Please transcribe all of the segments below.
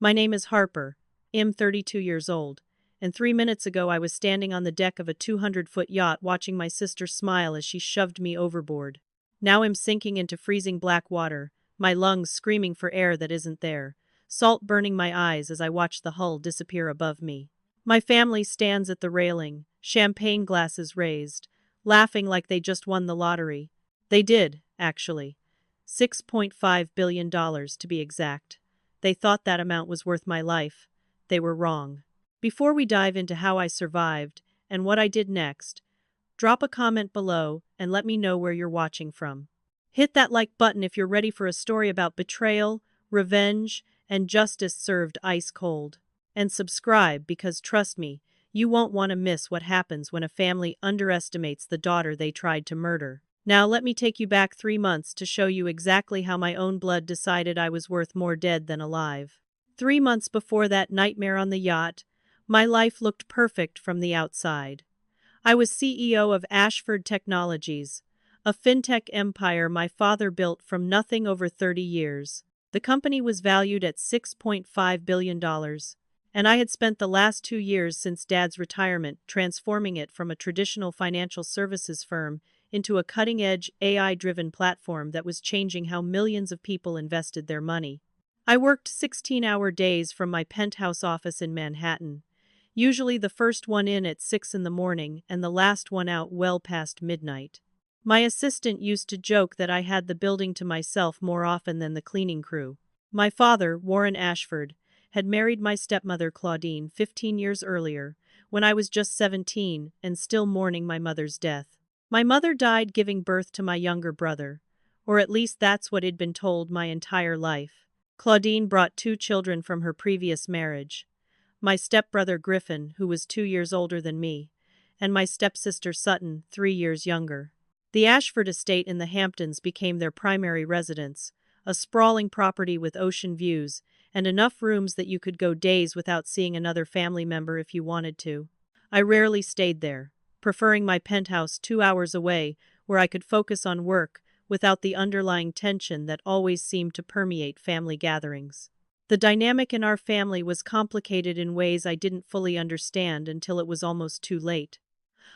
My name is Harper. I'm 32 years old, and 3 minutes ago I was standing on the deck of a 200-foot yacht watching my sister smile as she shoved me overboard. Now I'm sinking into freezing black water, my lungs screaming for air that isn't there, salt burning my eyes as I watch the hull disappear above me. My family stands at the railing, champagne glasses raised, laughing like they just won the lottery. They did, actually. $6.5 billion to be exact. They thought that amount was worth my life. They were wrong. Before we dive into how I survived and what I did next, drop a comment below and let me know where you're watching from. Hit that like button if you're ready for a story about betrayal, revenge, and justice served ice cold. And subscribe because trust me, you won't want to miss what happens when a family underestimates the daughter they tried to murder. Now let me take you back 3 months to show you exactly how my own blood decided I was worth more dead than alive. 3 months before that nightmare on the yacht, my life looked perfect from the outside. I was CEO of Ashford Technologies, a fintech empire my father built from nothing over 30 years. The company was valued at $6.5 billion, and I had spent the last 2 years since Dad's retirement transforming it from a traditional financial services firm into a cutting-edge, AI-driven platform that was changing how millions of people invested their money. I worked 16-hour days from my penthouse office in Manhattan, usually the first one in at 6 in the morning and the last one out well past midnight. My assistant used to joke that I had the building to myself more often than the cleaning crew. My father, Warren Ashford, had married my stepmother Claudine 15 years earlier, when I was just 17 and still mourning my mother's death. My mother died giving birth to my younger brother, or at least that's what had been told my entire life. Claudine brought 2 children from her previous marriage. My stepbrother Griffin, who was 2 years older than me, and my stepsister Sutton, 3 years younger. The Ashford estate in the Hamptons became their primary residence, a sprawling property with ocean views, and enough rooms that you could go days without seeing another family member if you wanted to. I rarely stayed there, preferring my penthouse 2 hours away where I could focus on work without the underlying tension that always seemed to permeate family gatherings. The dynamic in our family was complicated in ways I didn't fully understand until it was almost too late.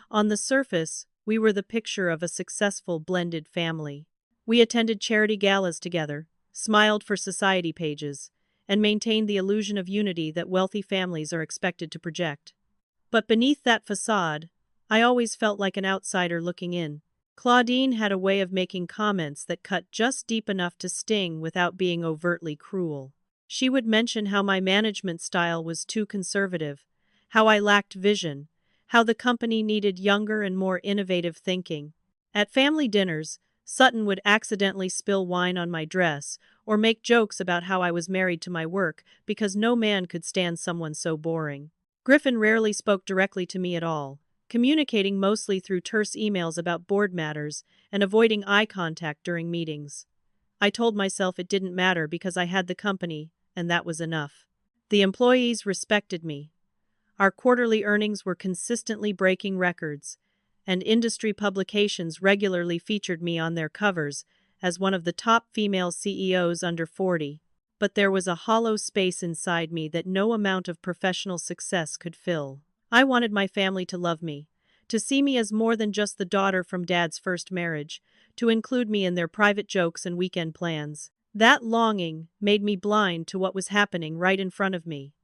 On the surface, we were the picture of a successful blended family. We attended charity galas together, smiled for society pages, and maintained the illusion of unity that wealthy families are expected to project. But beneath that facade, I always felt like an outsider looking in. Claudine had a way of making comments that cut just deep enough to sting without being overtly cruel. She would mention how my management style was too conservative, how I lacked vision, how the company needed younger and more innovative thinking. At family dinners, Sutton would accidentally spill wine on my dress or make jokes about how I was married to my work because no man could stand someone so boring. Griffin rarely spoke directly to me at all, communicating mostly through terse emails about board matters and avoiding eye contact during meetings. I told myself it didn't matter because I had the company, and that was enough. The employees respected me. Our quarterly earnings were consistently breaking records, and industry publications regularly featured me on their covers as one of the top female CEOs under 40. But there was a hollow space inside me that no amount of professional success could fill. I wanted my family to love me, to see me as more than just the daughter from Dad's first marriage, to include me in their private jokes and weekend plans. That longing made me blind to what was happening right in front of me.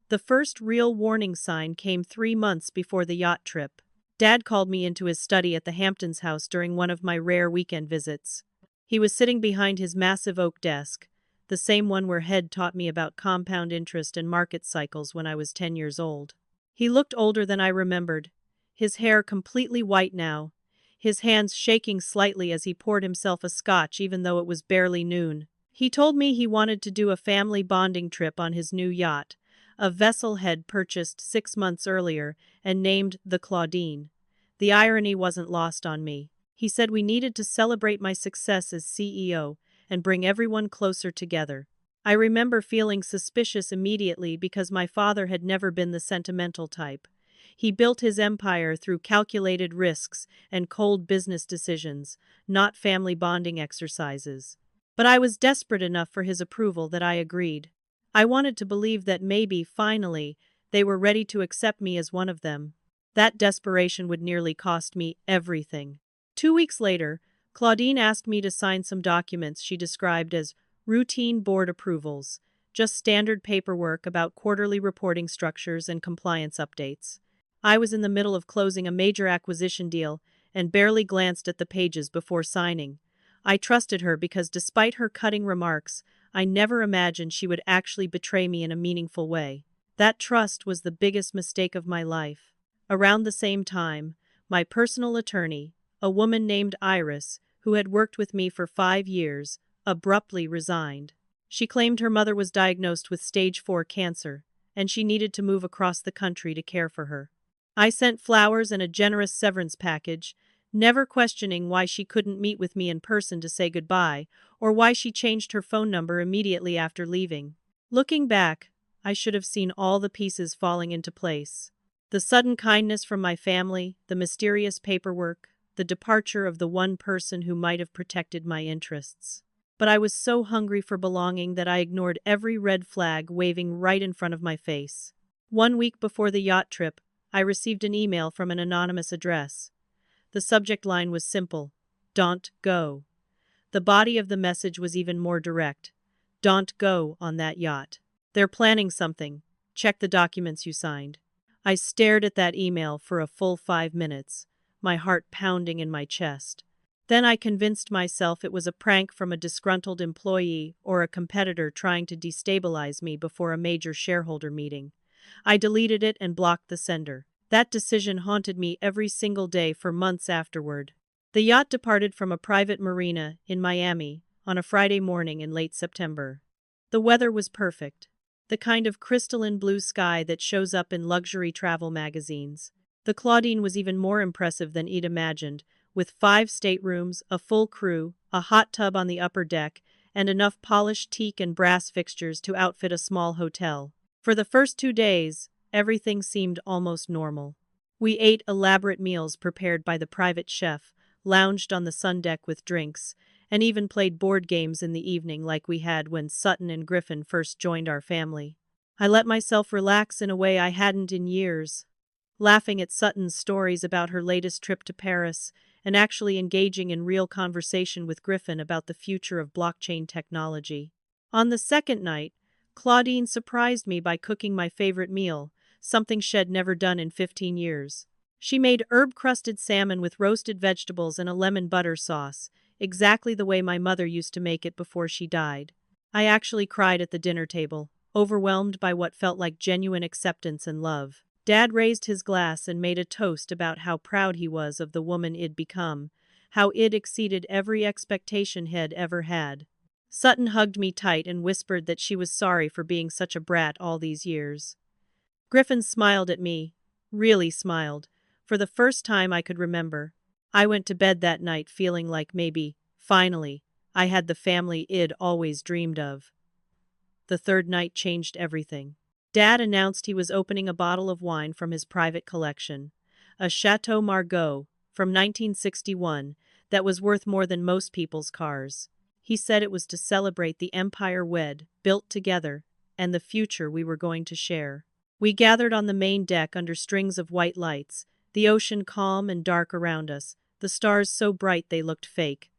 The first real warning sign came 3 months before the yacht trip. Dad called me into his study at the Hamptons house during one of my rare weekend visits. He was sitting behind his massive oak desk, the same one where Head taught me about compound interest and market cycles when I was 10 years old. He looked older than I remembered, his hair completely white now, his hands shaking slightly as he poured himself a scotch even though it was barely noon. He told me he wanted to do a family bonding trip on his new yacht, a vessel Head purchased 6 months earlier and named the Claudine. The irony wasn't lost on me. He said we needed to celebrate my success as CEO and bring everyone closer together. I remember feeling suspicious immediately because my father had never been the sentimental type. He built his empire through calculated risks and cold business decisions, not family bonding exercises. But I was desperate enough for his approval that I agreed. I wanted to believe that maybe, finally, they were ready to accept me as one of them. That desperation would nearly cost me everything. 2 weeks later, Claudine asked me to sign some documents she described as routine board approvals, just standard paperwork about quarterly reporting structures and compliance updates. I was in the middle of closing a major acquisition deal and barely glanced at the pages before signing. I trusted her because despite her cutting remarks, I never imagined she would actually betray me in a meaningful way. That trust was the biggest mistake of my life. Around the same time, my personal attorney, a woman named Iris, who had worked with me for 5 years, abruptly resigned. She claimed her mother was diagnosed with stage 4 cancer, and she needed to move across the country to care for her. I sent flowers and a generous severance package, never questioning why she couldn't meet with me in person to say goodbye, or why she changed her phone number immediately after leaving. Looking back, I should have seen all the pieces falling into place. The sudden kindness from my family, the mysterious paperwork, the departure of the one person who might have protected my interests. But I was so hungry for belonging that I ignored every red flag waving right in front of my face. 1 week before the yacht trip, I received an email from an anonymous address. The subject line was simple: "Don't go." The body of the message was even more direct: "Don't go on that yacht. They're planning something. Check the documents you signed." I stared at that email for a full 5 minutes, my heart pounding in my chest. Then I convinced myself it was a prank from a disgruntled employee or a competitor trying to destabilize me before a major shareholder meeting. I deleted it and blocked the sender. That decision haunted me every single day for months afterward. The yacht departed from a private marina in Miami on a Friday morning in late September. The weather was perfect, the kind of crystalline blue sky that shows up in luxury travel magazines. The Claudine was even more impressive than I'd imagined, with 5 staterooms, a full crew, a hot tub on the upper deck, and enough polished teak and brass fixtures to outfit a small hotel. For the first 2 days, everything seemed almost normal. We ate elaborate meals prepared by the private chef, lounged on the sun deck with drinks, and even played board games in the evening like we had when Sutton and Griffin first joined our family. I let myself relax in a way I hadn't in years, laughing at Sutton's stories about her latest trip to Paris and actually engaging in real conversation with Griffin about the future of blockchain technology. On the second night, Claudine surprised me by cooking my favorite meal, something she'd never done in 15 years. She made herb-crusted salmon with roasted vegetables and a lemon butter sauce, exactly the way my mother used to make it before she died. I actually cried at the dinner table, overwhelmed by what felt like genuine acceptance and love. Dad raised his glass and made a toast about how proud he was of the woman I'd become, how I'd exceeded every expectation he'd ever had. Sutton hugged me tight and whispered that she was sorry for being such a brat all these years. Griffin smiled at me, really smiled, for the first time I could remember. I went to bed that night feeling like maybe, finally, I had the family I'd always dreamed of. The third night changed everything. Dad announced he was opening a bottle of wine from his private collection, a Chateau Margaux from 1961 that was worth more than most people's cars. He said it was to celebrate the empire we'd built together and the future we were going to share. We gathered on the main deck under strings of white lights, the ocean calm and dark around us, the stars so bright they looked fake.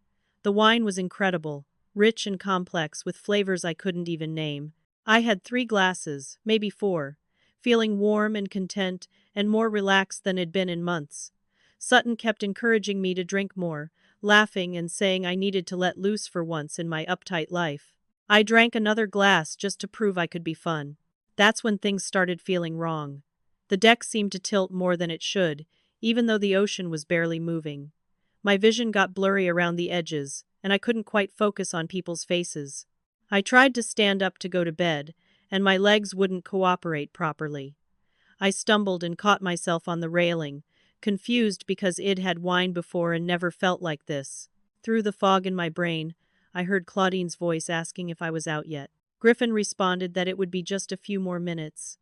The wine was incredible, rich and complex with flavors I couldn't even name. I had 3 glasses, maybe 4, feeling warm and content and more relaxed than I'd been in months. Sutton kept encouraging me to drink more, laughing and saying I needed to let loose for once in my uptight life. I drank another glass just to prove I could be fun. That's when things started feeling wrong. The deck seemed to tilt more than it should, even though the ocean was barely moving. My vision got blurry around the edges, and I couldn't quite focus on people's faces. I tried to stand up to go to bed, and my legs wouldn't cooperate properly. I stumbled and caught myself on the railing, confused because I'd had wine before and never felt like this. Through the fog in my brain, I heard Claudine's voice asking if I was out yet. Griffin responded that it would be just a few more minutes.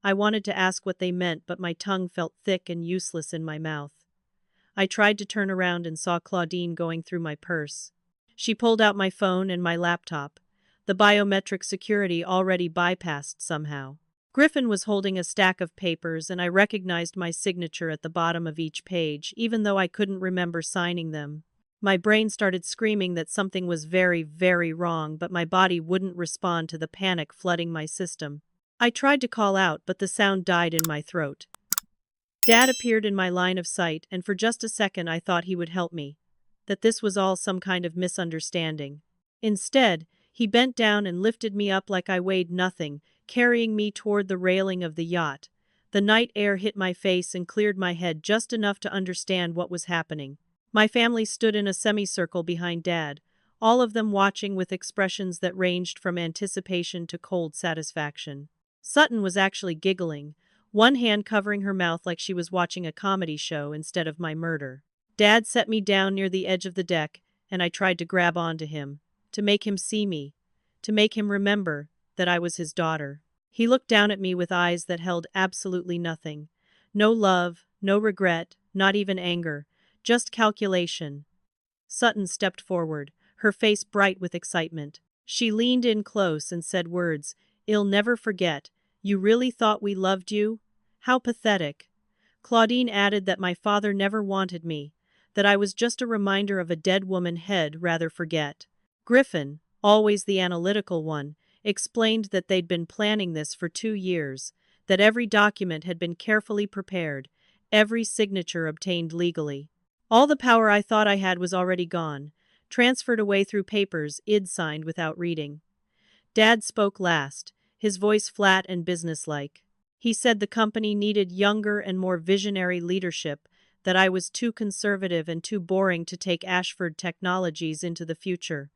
I wanted to ask what they meant, but my tongue felt thick and useless in my mouth. I tried to turn around and saw Claudine going through my purse. She pulled out my phone and my laptop, the biometric security already bypassed somehow. Griffin was holding a stack of papers, and I recognized my signature at the bottom of each page, even though I couldn't remember signing them. My brain started screaming that something was very, very wrong, but my body wouldn't respond to the panic flooding my system. I tried to call out, but the sound died in my throat. Dad appeared in my line of sight, and for just a second I thought he would help me, that this was all some kind of misunderstanding. Instead, he bent down and lifted me up like I weighed nothing, carrying me toward the railing of the yacht. The night air hit my face and cleared my head just enough to understand what was happening. My family stood in a semicircle behind Dad, all of them watching with expressions that ranged from anticipation to cold satisfaction. Sutton was actually giggling, one hand covering her mouth like she was watching a comedy show instead of my murder. Dad set me down near the edge of the deck, and I tried to grab onto him, to make him see me, to make him remember that I was his daughter. He looked down at me with eyes that held absolutely nothing. No love, no regret, not even anger, just calculation. Sutton stepped forward, her face bright with excitement. She leaned in close and said words, "I'll never forget. You really thought we loved you? How pathetic." Claudine added that my father never wanted me, that I was just a reminder of a dead woman he'd rather forget. Griffin, always the analytical one, explained that they'd been planning this for 2 years, that every document had been carefully prepared, every signature obtained legally. All the power I thought I had was already gone, transferred away through papers I'd signed without reading. Dad spoke last, his voice flat and businesslike. He said the company needed younger and more visionary leadership, that I was too conservative and too boring to take Ashford Technologies into the future.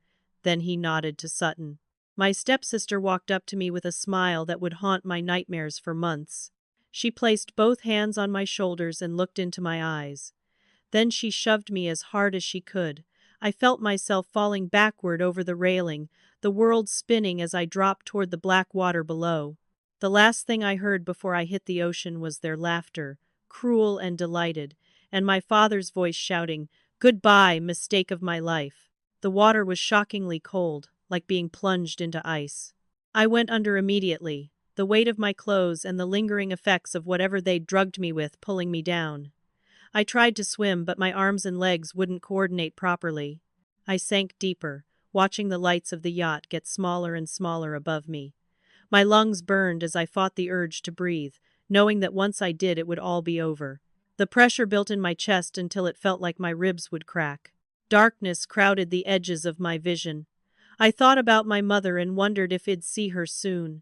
Then he nodded to Sutton. My stepsister walked up to me with a smile that would haunt my nightmares for months. She placed both hands on my shoulders and looked into my eyes. Then she shoved me as hard as she could. I felt myself falling backward over the railing, the world spinning as I dropped toward the black water below. The last thing I heard before I hit the ocean was their laughter, cruel and delighted, and my father's voice shouting, "Goodbye, mistake of my life." The water was shockingly cold, like being plunged into ice. I went under immediately, the weight of my clothes and the lingering effects of whatever they'd drugged me with pulling me down. I tried to swim, but my arms and legs wouldn't coordinate properly. I sank deeper, watching the lights of the yacht get smaller and smaller above me. My lungs burned as I fought the urge to breathe, knowing that once I did it would all be over. The pressure built in my chest until it felt like my ribs would crack. Darkness crowded the edges of my vision. I thought about my mother and wondered if I'd see her soon.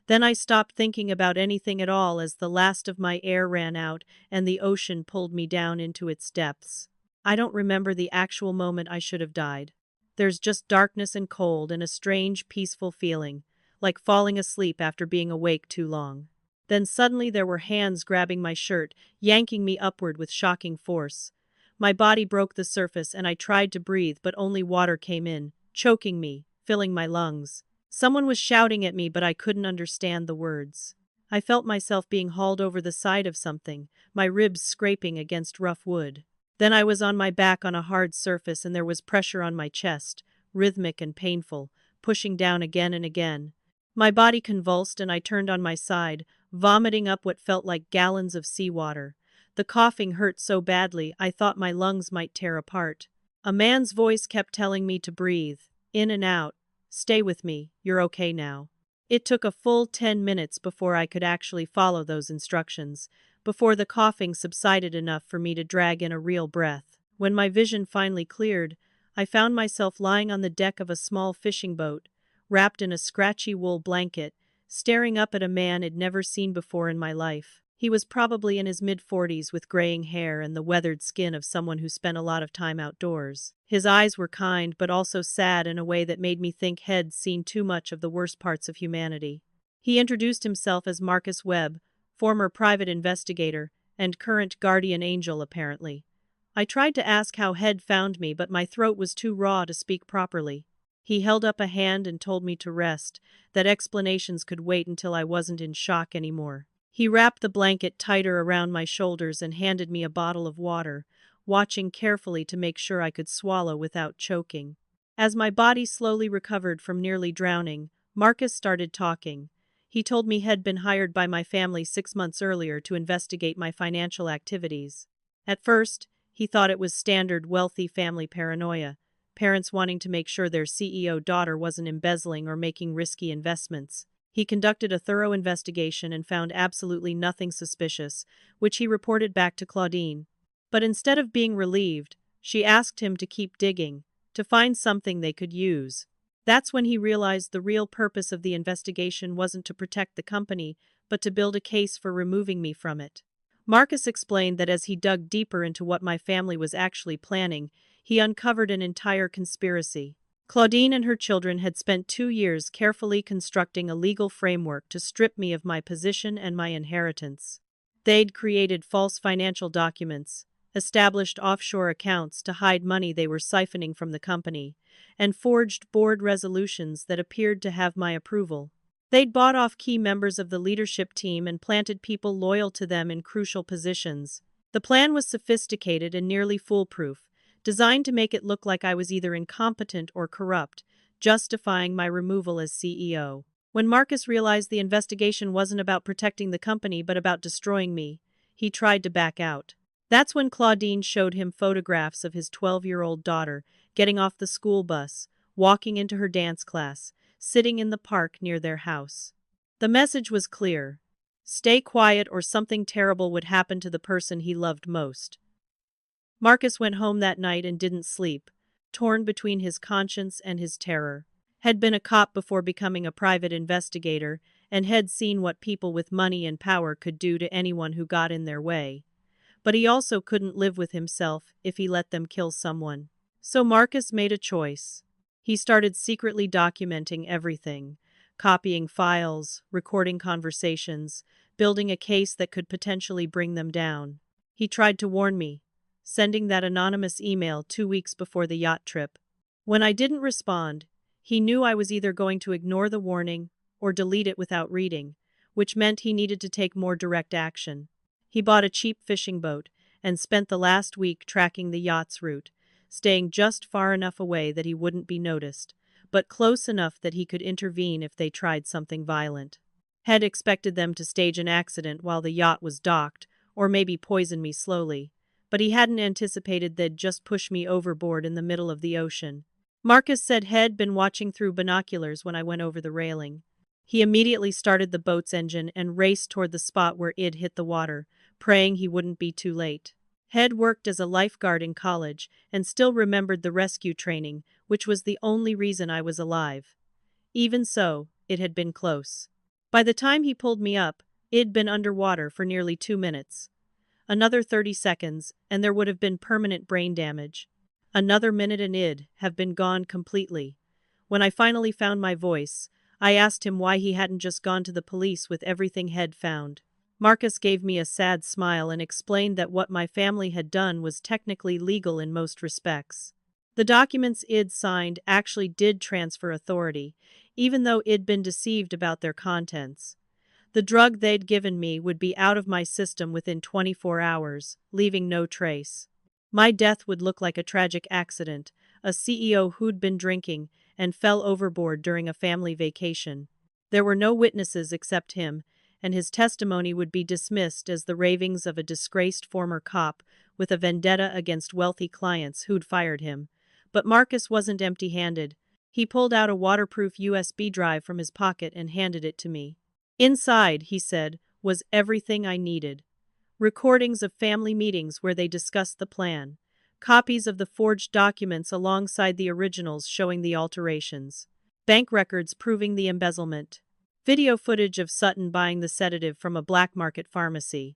Then I stopped thinking about anything at all as the last of my air ran out and the ocean pulled me down into its depths. I don't remember the actual moment I should have died. There's just darkness and cold and a strange, peaceful feeling, like falling asleep after being awake too long. Then suddenly there were hands grabbing my shirt, yanking me upward with shocking force. My body broke the surface and I tried to breathe, but only water came in, choking me, filling my lungs. Someone was shouting at me, but I couldn't understand the words. I felt myself being hauled over the side of something, my ribs scraping against rough wood. Then I was on my back on a hard surface and there was pressure on my chest, rhythmic and painful, pushing down again and again. My body convulsed and I turned on my side, vomiting up what felt like gallons of seawater. The coughing hurt so badly I thought my lungs might tear apart. A man's voice kept telling me to breathe, in and out. "Stay with me, you're okay now." It took a full 10 minutes before I could actually follow those instructions, before the coughing subsided enough for me to drag in a real breath. When my vision finally cleared, I found myself lying on the deck of a small fishing boat, wrapped in a scratchy wool blanket, staring up at a man I'd never seen before in my life. He was probably in his mid-40s with graying hair and the weathered skin of someone who spent a lot of time outdoors. His eyes were kind but also sad in a way that made me think he'd seen too much of the worst parts of humanity. He introduced himself as Marcus Webb, former private investigator and current guardian angel apparently. I tried to ask how he'd found me, but my throat was too raw to speak properly. He held up a hand and told me to rest, that explanations could wait until I wasn't in shock anymore. He wrapped the blanket tighter around my shoulders and handed me a bottle of water, watching carefully to make sure I could swallow without choking. As my body slowly recovered from nearly drowning, Marcus started talking. He told me he'd been hired by my family 6 months earlier to investigate my financial activities. At first, he thought it was standard wealthy family paranoia, parents wanting to make sure their CEO daughter wasn't embezzling or making risky investments. He conducted a thorough investigation and found absolutely nothing suspicious, which he reported back to Claudine. But instead of being relieved, she asked him to keep digging, to find something they could use. That's when he realized the real purpose of the investigation wasn't to protect the company, but to build a case for removing me from it. Marcus explained that as he dug deeper into what my family was actually planning, he uncovered an entire conspiracy. Claudine and her children had spent 2 years carefully constructing a legal framework to strip me of my position and my inheritance. They'd created false financial documents, established offshore accounts to hide money they were siphoning from the company, and forged board resolutions that appeared to have my approval. They'd bought off key members of the leadership team and planted people loyal to them in crucial positions. The plan was sophisticated and nearly foolproof, designed to make it look like I was either incompetent or corrupt, justifying my removal as CEO. When Marcus realized the investigation wasn't about protecting the company but about destroying me, he tried to back out. That's when Claudine showed him photographs of his 12-year-old daughter getting off the school bus, walking into her dance class, sitting in the park near their house. The message was clear. Stay quiet or something terrible would happen to the person he loved most. Marcus went home that night and didn't sleep, torn between his conscience and his terror. Had been a cop before becoming a private investigator, and had seen what people with money and power could do to anyone who got in their way. But he also couldn't live with himself if he let them kill someone. So Marcus made a choice. He started secretly documenting everything, copying files, recording conversations, building a case that could potentially bring them down. He tried to warn me, sending that anonymous email 2 weeks before the yacht trip. When I didn't respond, he knew I was either going to ignore the warning or delete it without reading, which meant he needed to take more direct action. He bought a cheap fishing boat and spent the last week tracking the yacht's route, staying just far enough away that he wouldn't be noticed, but close enough that he could intervene if they tried something violent. Had expected them to stage an accident while the yacht was docked, or maybe poison me slowly, but he hadn't anticipated they'd just push me overboard in the middle of the ocean. Marcus said he'd been watching through binoculars when I went over the railing. He immediately started the boat's engine and raced toward the spot where it'd hit the water, praying he wouldn't be too late. He'd worked as a lifeguard in college and still remembered the rescue training, which was the only reason I was alive. Even so, it had been close. By the time he pulled me up, it'd been underwater for nearly 2 minutes. Another 30 seconds, and there would have been permanent brain damage. Another minute and it'd have been gone completely. When I finally found my voice, I asked him why he hadn't just gone to the police with everything he'd found. Marcus gave me a sad smile and explained that what my family had done was technically legal in most respects. The documents I'd signed actually did transfer authority, even though I'd been deceived about their contents. The drug they'd given me would be out of my system within 24 hours, leaving no trace. My death would look like a tragic accident, a CEO who'd been drinking and fell overboard during a family vacation. There were no witnesses except him, and his testimony would be dismissed as the ravings of a disgraced former cop with a vendetta against wealthy clients who'd fired him. But Marcus wasn't empty-handed. He pulled out a waterproof USB drive from his pocket and handed it to me. Inside, he said, was everything I needed. Recordings of family meetings where they discussed the plan. Copies of the forged documents alongside the originals showing the alterations. Bank records proving the embezzlement. Video footage of Sutton buying the sedative from a black market pharmacy.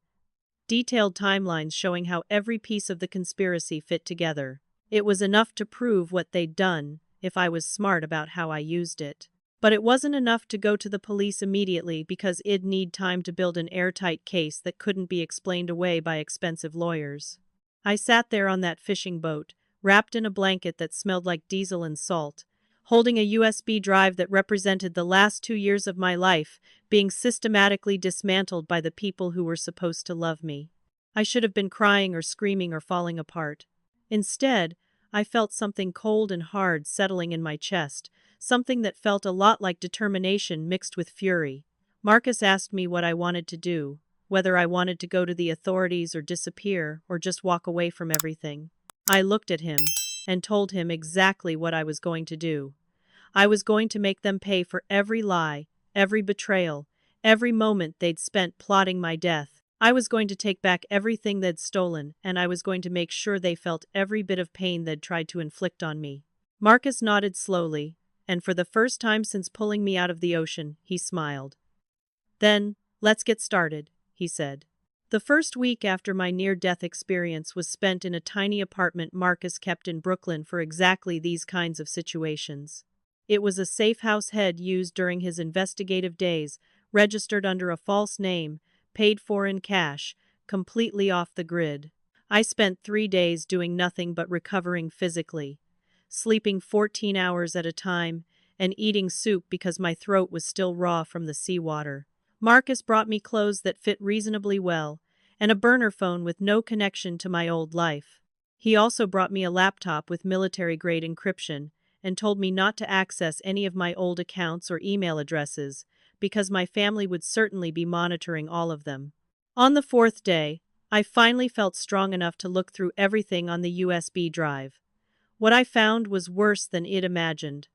Detailed timelines showing how every piece of the conspiracy fit together. It was enough to prove what they'd done, if I was smart about how I used it. But it wasn't enough to go to the police immediately because it'd need time to build an airtight case that couldn't be explained away by expensive lawyers. I sat there on that fishing boat, wrapped in a blanket that smelled like diesel and salt, holding a USB drive that represented the last 2 years of my life being systematically dismantled by the people who were supposed to love me. I should have been crying or screaming or falling apart. Instead, I felt something cold and hard settling in my chest, something that felt a lot like determination mixed with fury. Marcus asked me what I wanted to do, whether I wanted to go to the authorities or disappear or just walk away from everything. I looked at him and told him exactly what I was going to do. I was going to make them pay for every lie, every betrayal, every moment they'd spent plotting my death. I was going to take back everything they'd stolen, and I was going to make sure they felt every bit of pain they'd tried to inflict on me. Marcus nodded slowly, and for the first time since pulling me out of the ocean, he smiled. "Then, let's get started," he said. The first week after my near-death experience was spent in a tiny apartment Marcus kept in Brooklyn for exactly these kinds of situations. It was a safe house Head used during his investigative days, registered under a false name, paid for in cash, completely off the grid. I spent 3 days doing nothing but recovering physically, sleeping 14 hours at a time, and eating soup because my throat was still raw from the seawater. Marcus brought me clothes that fit reasonably well, and a burner phone with no connection to my old life. He also brought me a laptop with military-grade encryption, and told me not to access any of my old accounts or email addresses, because my family would certainly be monitoring all of them. On the 4th day, I finally felt strong enough to look through everything on the USB drive. What I found was worse than I'd imagined.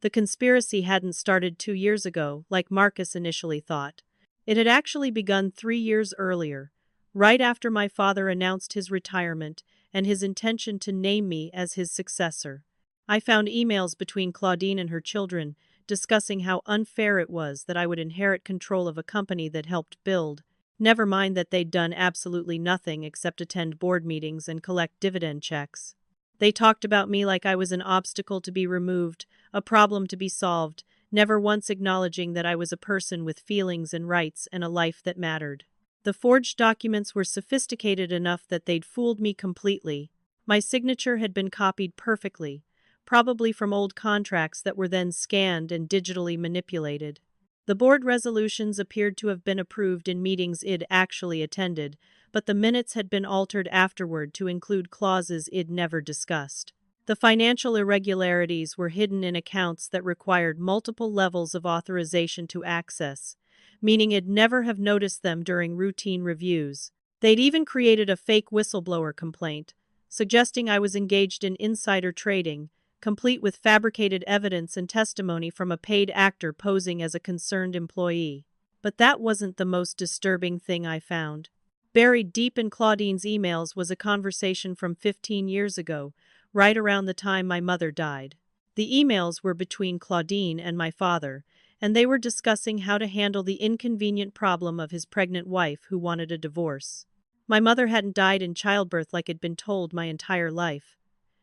The conspiracy hadn't started 2 years ago, like Marcus initially thought. It had actually begun 3 years earlier, right after my father announced his retirement and his intention to name me as his successor. I found emails between Claudine and her children discussing how unfair it was that I would inherit control of a company that helped build, never mind that they'd done absolutely nothing except attend board meetings and collect dividend checks. They talked about me like I was an obstacle to be removed, a problem to be solved, never once acknowledging that I was a person with feelings and rights and a life that mattered. The forged documents were sophisticated enough that they'd fooled me completely. My signature had been copied perfectly, probably from old contracts that were then scanned and digitally manipulated. The board resolutions appeared to have been approved in meetings I'd actually attended, but the minutes had been altered afterward to include clauses I'd never discussed. The financial irregularities were hidden in accounts that required multiple levels of authorization to access, meaning I'd never have noticed them during routine reviews. They'd even created a fake whistleblower complaint, suggesting I was engaged in insider trading, complete with fabricated evidence and testimony from a paid actor posing as a concerned employee. But that wasn't the most disturbing thing I found. Buried deep in Claudine's emails was a conversation from 15 years ago, right around the time my mother died. The emails were between Claudine and my father, and they were discussing how to handle the inconvenient problem of his pregnant wife who wanted a divorce. My mother hadn't died in childbirth like I'd been told my entire life.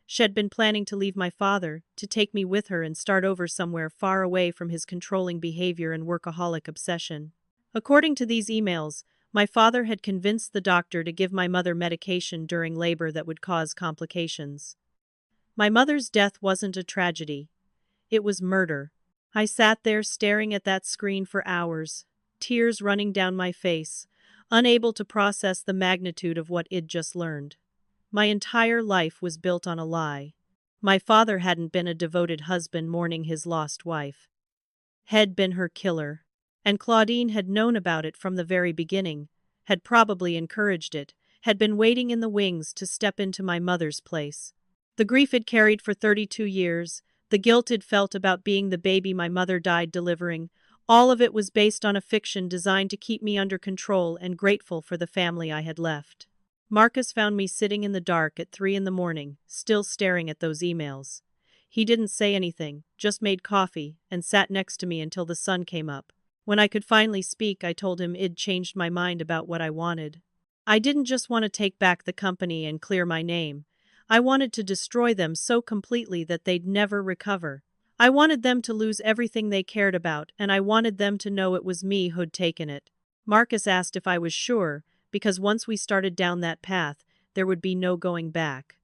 She'd been planning to leave my father, to take me with her and start over somewhere far away from his controlling behavior and workaholic obsession. According to these emails, my father had convinced the doctor to give my mother medication during labor that would cause complications. My mother's death wasn't a tragedy. It was murder. I sat there staring at that screen for hours, tears running down my face, unable to process the magnitude of what I'd just learned. My entire life was built on a lie. My father hadn't been a devoted husband mourning his lost wife. Had been her killer. And Claudine had known about it from the very beginning, had probably encouraged it, had been waiting in the wings to step into my mother's place. The grief I'd carried for 32 years, the guilt I'd felt about being the baby my mother died delivering, all of it was based on a fiction designed to keep me under control and grateful for the family I had left. Marcus found me sitting in the dark at 3 a.m, still staring at those emails. He didn't say anything, just made coffee, and sat next to me until the sun came up. When I could finally speak, I told him I'd changed my mind about what I wanted. I didn't just want to take back the company and clear my name. I wanted to destroy them so completely that they'd never recover. I wanted them to lose everything they cared about, and I wanted them to know it was me who'd taken it. Marcus asked if I was sure, because once we started down that path, there would be no going back.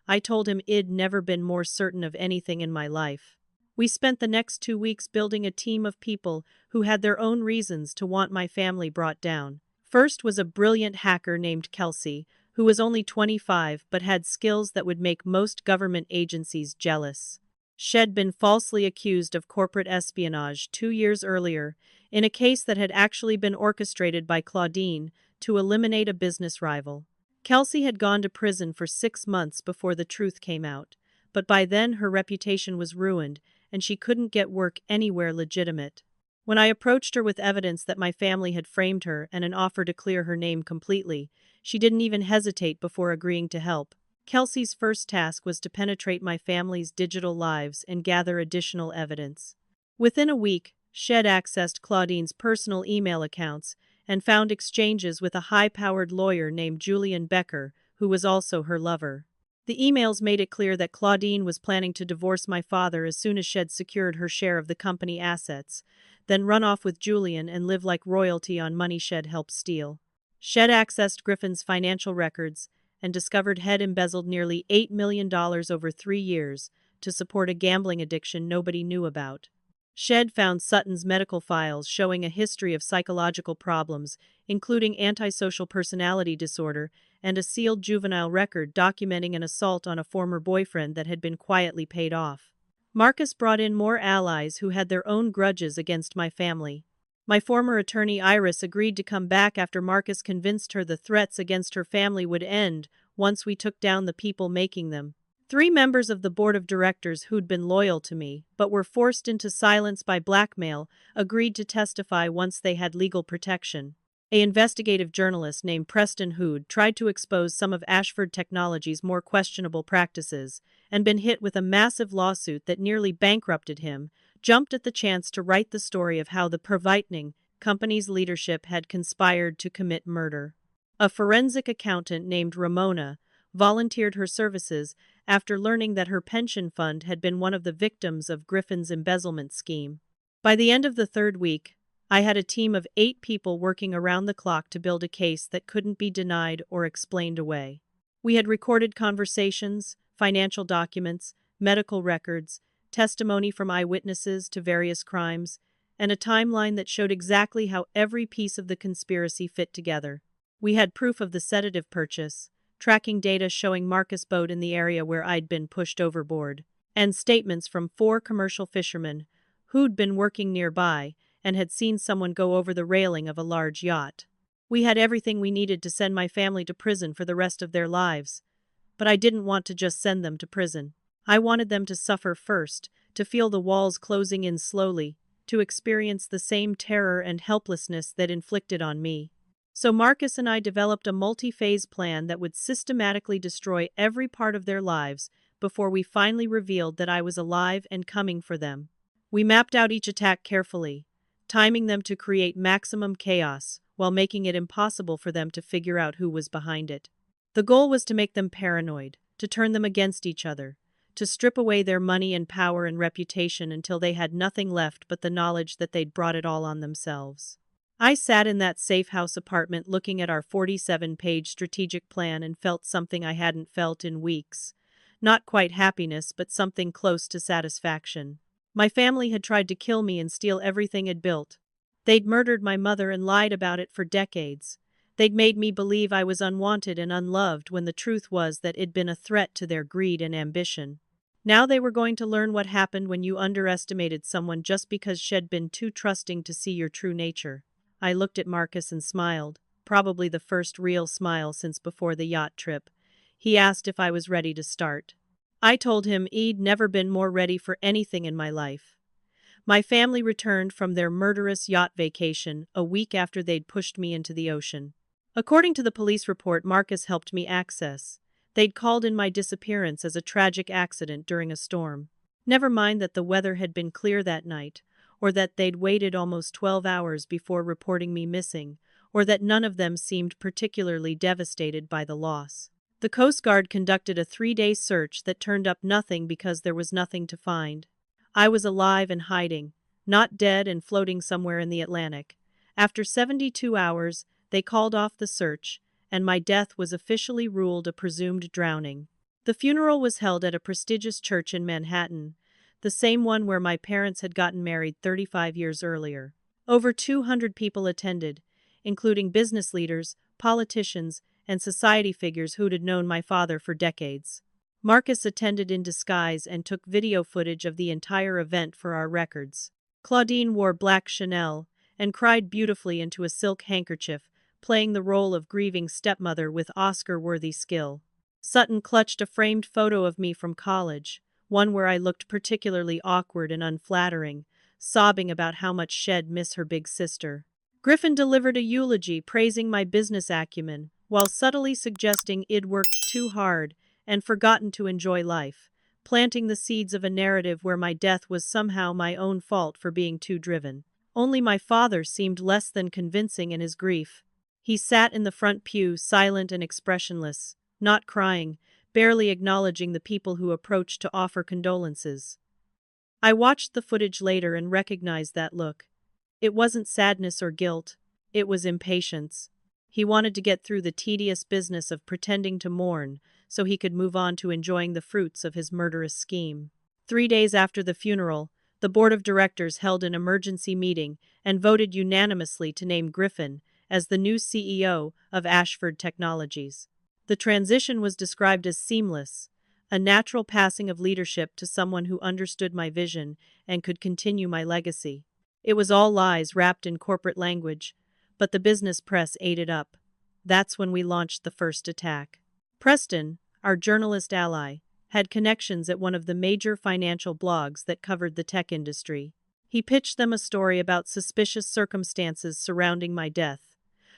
I told him I'd never been more certain of anything in my life. We spent the next 2 weeks building a team of people who had their own reasons to want my family brought down. First was a brilliant hacker named Kelsey, who was only 25 but had skills that would make most government agencies jealous. She'd been falsely accused of corporate espionage 2 years earlier, in a case that had actually been orchestrated by Claudine to eliminate a business rival. Kelsey had gone to prison for 6 months before the truth came out, but by then her reputation was ruined and she couldn't get work anywhere legitimate. When I approached her with evidence that my family had framed her and an offer to clear her name completely, she didn't even hesitate before agreeing to help. Kelsey's first task was to penetrate my family's digital lives and gather additional evidence. Within a week, Shed accessed Claudine's personal email accounts and found exchanges with a high-powered lawyer named Julian Becker, who was also her lover. The emails made it clear that Claudine was planning to divorce my father as soon as Shed secured her share of the company assets, then run off with Julian and live like royalty on money Shed helped steal. Shed accessed Griffin's financial records and discovered Head embezzled nearly $8 million over 3 years to support a gambling addiction nobody knew about. Shed found Sutton's medical files showing a history of psychological problems, including antisocial personality disorder and a sealed juvenile record documenting an assault on a former boyfriend that had been quietly paid off. Marcus brought in more allies who had their own grudges against my family. My former attorney Iris agreed to come back after Marcus convinced her the threats against her family would end once we took down the people making them. 3 members of the board of directors who'd been loyal to me, but were forced into silence by blackmail, agreed to testify once they had legal protection. An investigative journalist named Preston Hood tried to expose some of Ashford Technology's more questionable practices, and been hit with a massive lawsuit that nearly bankrupted him, jumped at the chance to write the story of how the Providning company's leadership had conspired to commit murder. A forensic accountant named Ramona volunteered her services after learning that her pension fund had been one of the victims of Griffin's embezzlement scheme. By the end of the 3rd week, I had a team of 8 people working around the clock to build a case that couldn't be denied or explained away. We had recorded conversations, financial documents, medical records, testimony from eyewitnesses to various crimes, and a timeline that showed exactly how every piece of the conspiracy fit together. We had proof of the sedative purchase, tracking data showing Marcus' boat in the area where I'd been pushed overboard, and statements from 4 commercial fishermen who'd been working nearby and had seen someone go over the railing of a large yacht. We had everything we needed to send my family to prison for the rest of their lives. But I didn't want to just send them to prison. I wanted them to suffer first, to feel the walls closing in slowly, to experience the same terror and helplessness that inflicted on me. So Marcus and I developed a multi-phase plan that would systematically destroy every part of their lives before we finally revealed that I was alive and coming for them. We mapped out each attack carefully, timing them to create maximum chaos while making it impossible for them to figure out who was behind it. The goal was to make them paranoid, to turn them against each other, to strip away their money and power and reputation until they had nothing left but the knowledge that they'd brought it all on themselves. I sat in that safe house apartment looking at our 47-page strategic plan and felt something I hadn't felt in weeks. Not quite happiness, but something close to satisfaction. My family had tried to kill me and steal everything I'd built. They'd murdered my mother and lied about it for decades. They'd made me believe I was unwanted and unloved when the truth was that it'd been a threat to their greed and ambition. Now they were going to learn what happened when you underestimated someone just because she'd been too trusting to see your true nature. I looked at Marcus and smiled, probably the first real smile since before the yacht trip. He asked if I was ready to start. I told him I'd never been more ready for anything in my life. My family returned from their murderous yacht vacation a week after they'd pushed me into the ocean. According to the police report Marcus helped me access, they'd called in my disappearance as a tragic accident during a storm. Never mind that the weather had been clear that night, or that they'd waited almost 12 hours before reporting me missing, or that none of them seemed particularly devastated by the loss. The Coast Guard conducted a 3-day search that turned up nothing because there was nothing to find. I was alive and hiding, not dead and floating somewhere in the Atlantic. After 72 hours, they called off the search, and my death was officially ruled a presumed drowning. The funeral was held at a prestigious church in Manhattan, the same one where my parents had gotten married 35 years earlier. Over 200 people attended, including business leaders, politicians, and society figures who'd known my father for decades. Marcus attended in disguise and took video footage of the entire event for our records. Claudine wore black Chanel and cried beautifully into a silk handkerchief, playing the role of grieving stepmother with Oscar-worthy skill. Sutton clutched a framed photo of me from college, one where I looked particularly awkward and unflattering, sobbing about how much she'd miss her big sister. Griffin delivered a eulogy praising my business acumen, while subtly suggesting I'd worked too hard and forgotten to enjoy life, planting the seeds of a narrative where my death was somehow my own fault for being too driven. Only my father seemed less than convincing in his grief. He sat in the front pew, silent and expressionless, not crying, barely acknowledging the people who approached to offer condolences. I watched the footage later and recognized that look. It wasn't sadness or guilt, it was impatience. He wanted to get through the tedious business of pretending to mourn, so he could move on to enjoying the fruits of his murderous scheme. 3 days after the funeral, the board of directors held an emergency meeting and voted unanimously to name Griffin as the new CEO of Ashford Technologies. The transition was described as seamless, a natural passing of leadership to someone who understood my vision and could continue my legacy. It was all lies wrapped in corporate language, but the business press ate it up. That's when we launched the first attack. Preston, our journalist ally, had connections at one of the major financial blogs that covered the tech industry. He pitched them a story about suspicious circumstances surrounding my death,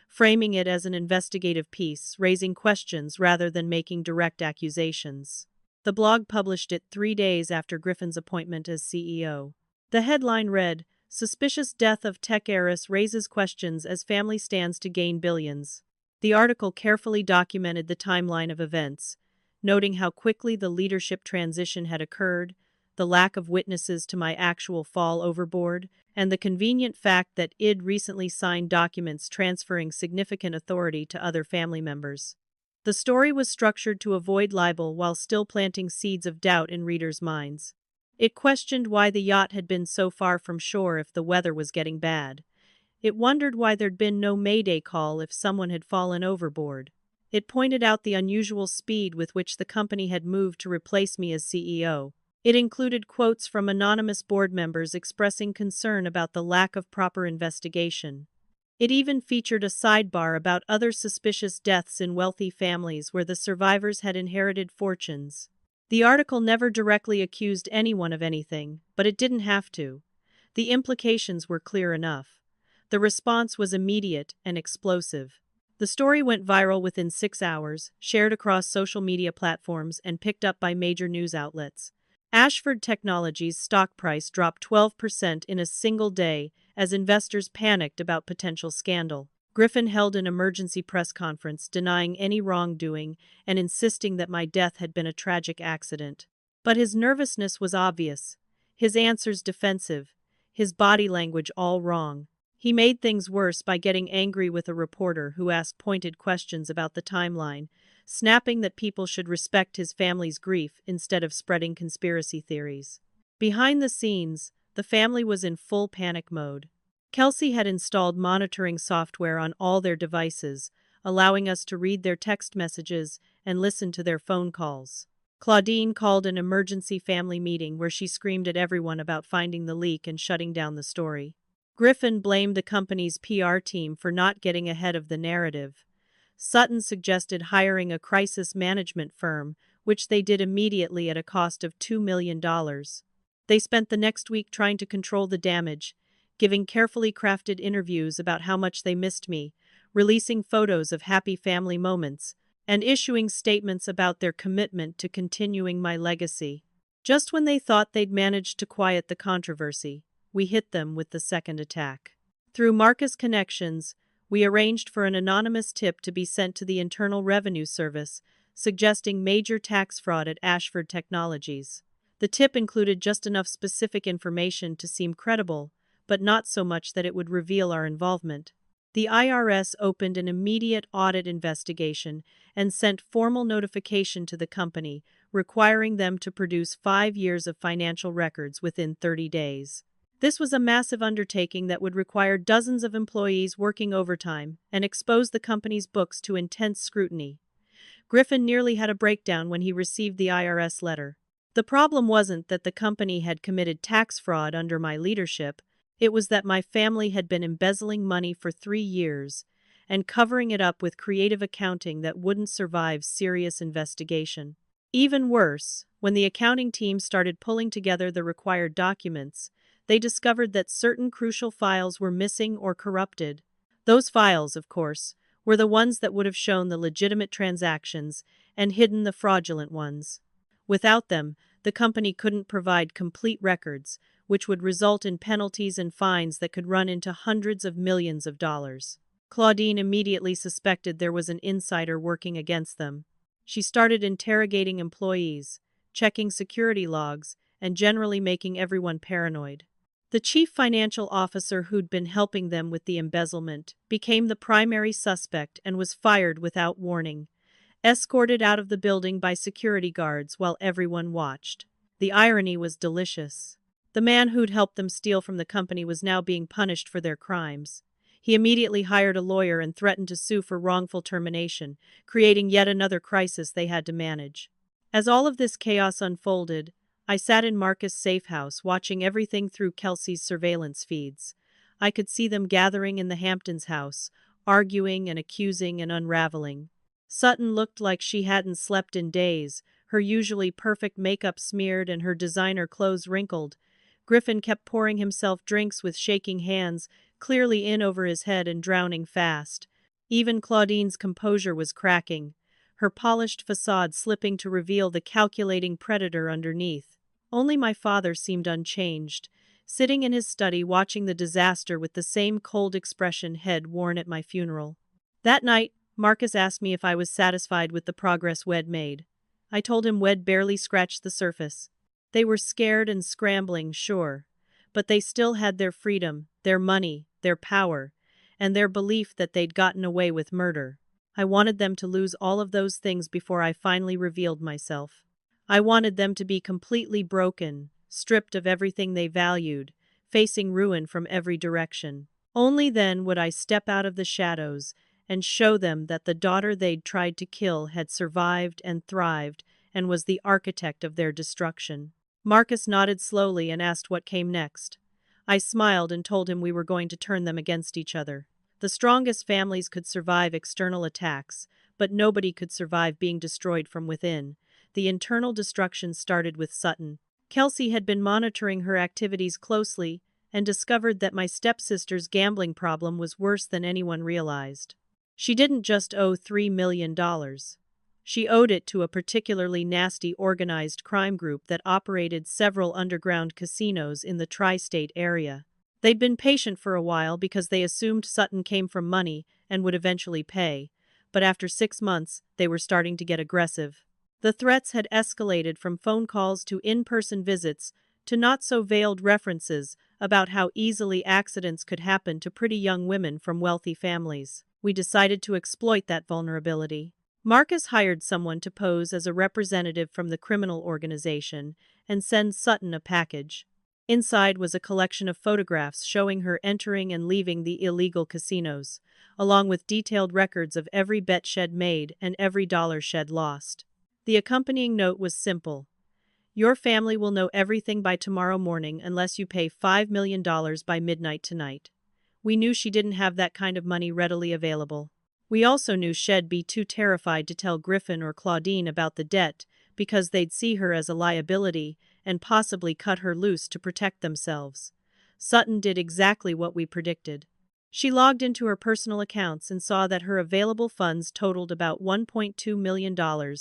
framing it as an investigative piece, raising questions rather than making direct accusations. The blog published it 3 days after Griffin's appointment as CEO. The headline read, "Suspicious Death of Tech Heiress Raises Questions as Family Stands to Gain Billions." The article carefully documented the timeline of events, noting how quickly the leadership transition had occurred, the lack of witnesses to my actual fall overboard, and the convenient fact that I'd recently signed documents transferring significant authority to other family members. The story was structured to avoid libel while still planting seeds of doubt in readers' minds. It questioned why the yacht had been so far from shore if the weather was getting bad. It wondered why there'd been no mayday call if someone had fallen overboard. It pointed out the unusual speed with which the company had moved to replace me as CEO. It included quotes from anonymous board members expressing concern about the lack of proper investigation. It even featured a sidebar about other suspicious deaths in wealthy families where the survivors had inherited fortunes. The article never directly accused anyone of anything, but it didn't have to. The implications were clear enough. The response was immediate and explosive. The story went viral within 6 hours, shared across social media platforms, and picked up by major news outlets. Ashford Technologies' stock price dropped 12% in a single day as investors panicked about potential scandal. Griffin held an emergency press conference denying any wrongdoing and insisting that my death had been a tragic accident. But his nervousness was obvious, his answers defensive, his body language all wrong. He made things worse by getting angry with a reporter who asked pointed questions about the timeline, snapping that people should respect his family's grief instead of spreading conspiracy theories. Behind the scenes, the family was in full panic mode. Kelsey had installed monitoring software on all their devices, allowing us to read their text messages and listen to their phone calls. Claudine called an emergency family meeting where she screamed at everyone about finding the leak and shutting down the story. Griffin blamed the company's PR team for not getting ahead of the narrative. Sutton suggested hiring a crisis management firm, which they did immediately at a cost of $2 million. They spent the next week trying to control the damage, giving carefully crafted interviews about how much they missed me, releasing photos of happy family moments, and issuing statements about their commitment to continuing my legacy. Just when they thought they'd managed to quiet the controversy, we hit them with the second attack. Through Marcus connections, we arranged for an anonymous tip to be sent to the Internal Revenue Service, suggesting major tax fraud at Ashford Technologies. The tip included just enough specific information to seem credible, but not so much that it would reveal our involvement. The IRS opened an immediate audit investigation and sent formal notification to the company, requiring them to produce 5 years of financial records within 30 days. This was a massive undertaking that would require dozens of employees working overtime and expose the company's books to intense scrutiny. Griffin nearly had a breakdown when he received the IRS letter. The problem wasn't that the company had committed tax fraud under my leadership, it was that my family had been embezzling money for 3 years and covering it up with creative accounting that wouldn't survive serious investigation. Even worse, when the accounting team started pulling together the required documents, they discovered that certain crucial files were missing or corrupted. Those files, of course, were the ones that would have shown the legitimate transactions and hidden the fraudulent ones. Without them, the company couldn't provide complete records, which would result in penalties and fines that could run into hundreds of millions of dollars. Claudine immediately suspected there was an insider working against them. She started interrogating employees, checking security logs, and generally making everyone paranoid. The chief financial officer who'd been helping them with the embezzlement became the primary suspect and was fired without warning, escorted out of the building by security guards while everyone watched. The irony was delicious. The man who'd helped them steal from the company was now being punished for their crimes. He immediately hired a lawyer and threatened to sue for wrongful termination, creating yet another crisis they had to manage. As all of this chaos unfolded, I sat in Marcus' safe house watching everything through Kelsey's surveillance feeds. I could see them gathering in the Hamptons' house, arguing and accusing and unraveling. Sutton looked like she hadn't slept in days, her usually perfect makeup smeared and her designer clothes wrinkled. Griffin kept pouring himself drinks with shaking hands, clearly in over his head and drowning fast. Even Claudine's composure was cracking, her polished facade slipping to reveal the calculating predator underneath. Only my father seemed unchanged, sitting in his study watching the disaster with the same cold expression he'd worn at my funeral. That night, Marcus asked me if I was satisfied with the progress we'd made. I told him we'd barely scratched the surface. They were scared and scrambling, sure, but they still had their freedom, their money, their power, and their belief that they'd gotten away with murder. I wanted them to lose all of those things before I finally revealed myself. I wanted them to be completely broken, stripped of everything they valued, facing ruin from every direction. Only then would I step out of the shadows and show them that the daughter they'd tried to kill had survived and thrived and was the architect of their destruction. Marcus nodded slowly and asked what came next. I smiled and told him we were going to turn them against each other. The strongest families could survive external attacks, but nobody could survive being destroyed from within. The internal destruction started with Sutton. Kelsey had been monitoring her activities closely and discovered that my stepsister's gambling problem was worse than anyone realized. She didn't just owe $3 million. She owed it to a particularly nasty organized crime group that operated several underground casinos in the tri-state area. They'd been patient for a while because they assumed Sutton came from money and would eventually pay, but after 6 months, they were starting to get aggressive. The threats had escalated from phone calls to in-person visits to not-so-veiled references about how easily accidents could happen to pretty young women from wealthy families. We decided to exploit that vulnerability. Marcus hired someone to pose as a representative from the criminal organization and send Sutton a package. Inside was a collection of photographs showing her entering and leaving the illegal casinos, along with detailed records of every bet she'd made and every dollar she'd lost. The accompanying note was simple. Your family will know everything by tomorrow morning unless you pay $5 million by midnight tonight. We knew she didn't have that kind of money readily available. We also knew she'd be too terrified to tell Griffin or Claudine about the debt because they'd see her as a liability and possibly cut her loose to protect themselves. Sutton did exactly what we predicted. She logged into her personal accounts and saw that her available funds totaled about $1.2 million,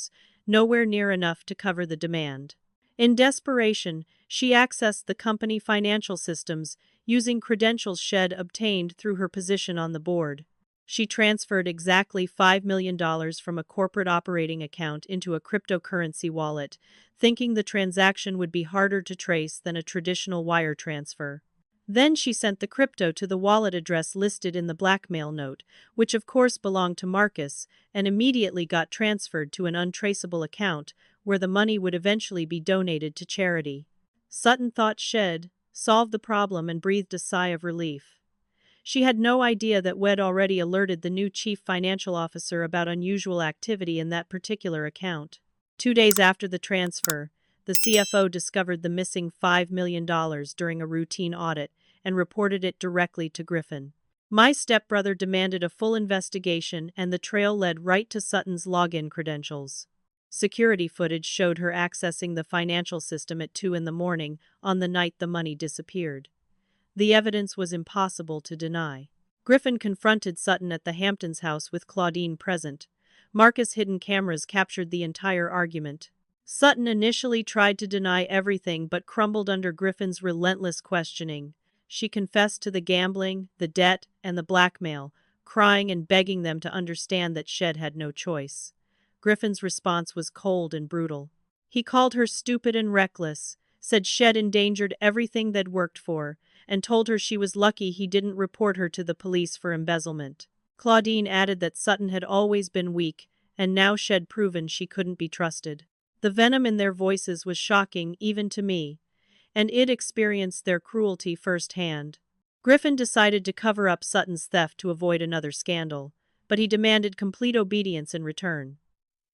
nowhere near enough to cover the demand. In desperation, she accessed the company financial systems using credentials she'd obtained through her position on the board. She transferred exactly $5 million from a corporate operating account into a cryptocurrency wallet, thinking the transaction would be harder to trace than a traditional wire transfer. Then she sent the crypto to the wallet address listed in the blackmail note, which of course belonged to Marcus, and immediately got transferred to an untraceable account where the money would eventually be donated to charity. Sutton thought she'd solved the problem, and breathed a sigh of relief. She had no idea that Wed already alerted the new chief financial officer about unusual activity in that particular account. 2 days after the transfer, the CFO discovered the missing $5 million during a routine audit and reported it directly to Griffin. My stepbrother demanded a full investigation, and the trail led right to Sutton's login credentials. Security footage showed her accessing the financial system at 2 in the morning on the night the money disappeared. The evidence was impossible to deny. Griffin confronted Sutton at the Hamptons' house with Claudine present. Marcus' hidden cameras captured the entire argument. Sutton initially tried to deny everything but crumbled under Griffin's relentless questioning. She confessed to the gambling, the debt, and the blackmail, crying and begging them to understand that Shed had no choice. Griffin's response was cold and brutal. He called her stupid and reckless, said Shed endangered everything they'd worked for, and told her she was lucky he didn't report her to the police for embezzlement. Claudine added that Sutton had always been weak, and now Shed proven she couldn't be trusted. The venom in their voices was shocking even to me, and it experienced their cruelty firsthand. Griffin decided to cover up Sutton's theft to avoid another scandal, but he demanded complete obedience in return.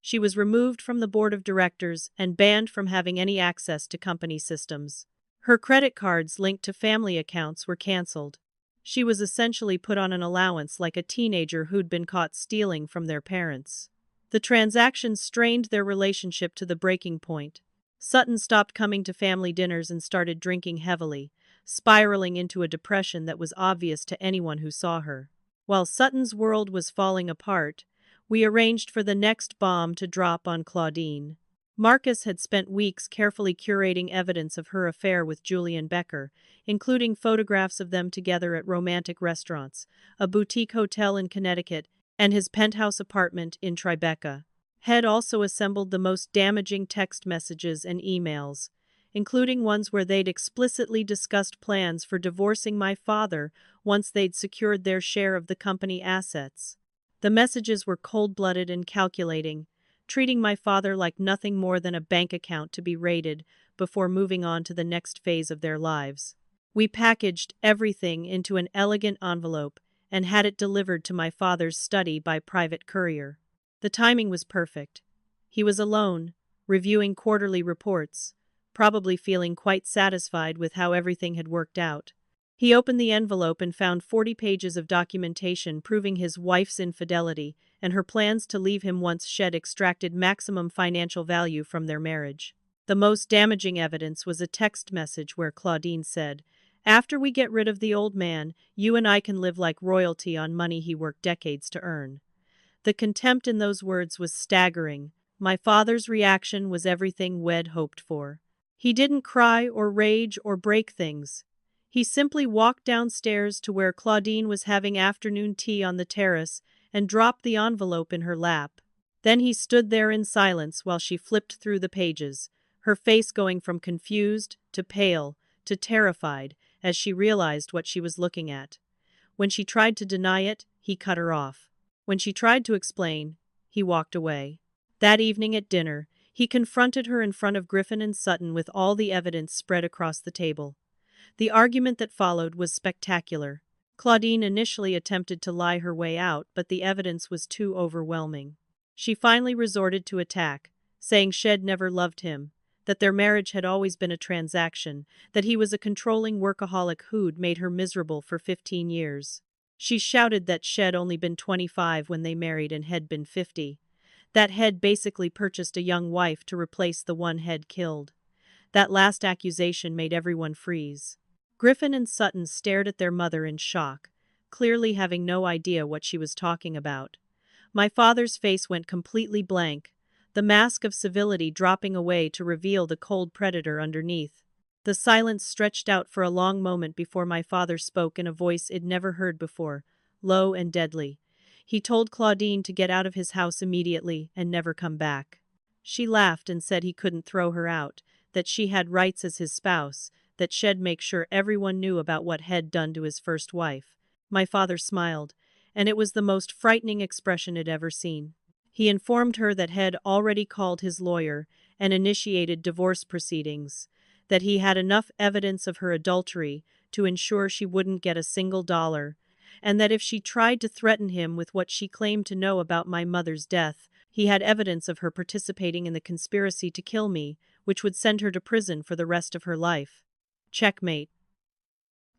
She was removed from the board of directors and banned from having any access to company systems. Her credit cards linked to family accounts were canceled. She was essentially put on an allowance like a teenager who'd been caught stealing from their parents. The transaction strained their relationship to the breaking point. Sutton stopped coming to family dinners and started drinking heavily, spiraling into a depression that was obvious to anyone who saw her. While Sutton's world was falling apart, we arranged for the next bomb to drop on Claudine. Marcus had spent weeks carefully curating evidence of her affair with Julian Becker, including photographs of them together at romantic restaurants, a boutique hotel in Connecticut, and his penthouse apartment in Tribeca. Head also assembled the most damaging text messages and emails, including ones where they'd explicitly discussed plans for divorcing my father once they'd secured their share of the company assets. The messages were cold-blooded and calculating, treating my father like nothing more than a bank account to be raided before moving on to the next phase of their lives. We packaged everything into an elegant envelope and had it delivered to my father's study by private courier. The timing was perfect. He was alone, reviewing quarterly reports, probably feeling quite satisfied with how everything had worked out. He opened the envelope and found 40 pages of documentation proving his wife's infidelity and her plans to leave him once Shed extracted maximum financial value from their marriage. The most damaging evidence was a text message where Claudine said, "After we get rid of the old man, you and I can live like royalty on money he worked decades to earn." The contempt in those words was staggering. My father's reaction was everything Wed hoped for. He didn't cry or rage or break things. He simply walked downstairs to where Claudine was having afternoon tea on the terrace and dropped the envelope in her lap. Then he stood there in silence while she flipped through the pages, her face going from confused to pale to terrified as she realized what she was looking at. When she tried to deny it, he cut her off. When she tried to explain, he walked away. That evening at dinner, he confronted her in front of Griffin and Sutton with all the evidence spread across the table. The argument that followed was spectacular. Claudine initially attempted to lie her way out, but the evidence was too overwhelming. She finally resorted to attack, saying Shed never loved him, that their marriage had always been a transaction, that he was a controlling workaholic who'd made her miserable for 15 years. She shouted that Shed only been 25 when they married and had been 50. That Head basically purchased a young wife to replace the one Head killed. That last accusation made everyone freeze. Griffin and Sutton stared at their mother in shock, clearly having no idea what she was talking about. My father's face went completely blank, the mask of civility dropping away to reveal the cold predator underneath. The silence stretched out for a long moment before my father spoke in a voice I'd never heard before, low and deadly. He told Claudine to get out of his house immediately and never come back. She laughed and said he couldn't throw her out, that she had rights as his spouse, that Shed make sure everyone knew about what Head done to his first wife. My father smiled, and it was the most frightening expression I'd ever seen. He informed her that Head already called his lawyer and initiated divorce proceedings, that he had enough evidence of her adultery to ensure she wouldn't get a single dollar, and that if she tried to threaten him with what she claimed to know about my mother's death, he had evidence of her participating in the conspiracy to kill me, which would send her to prison for the rest of her life. Checkmate.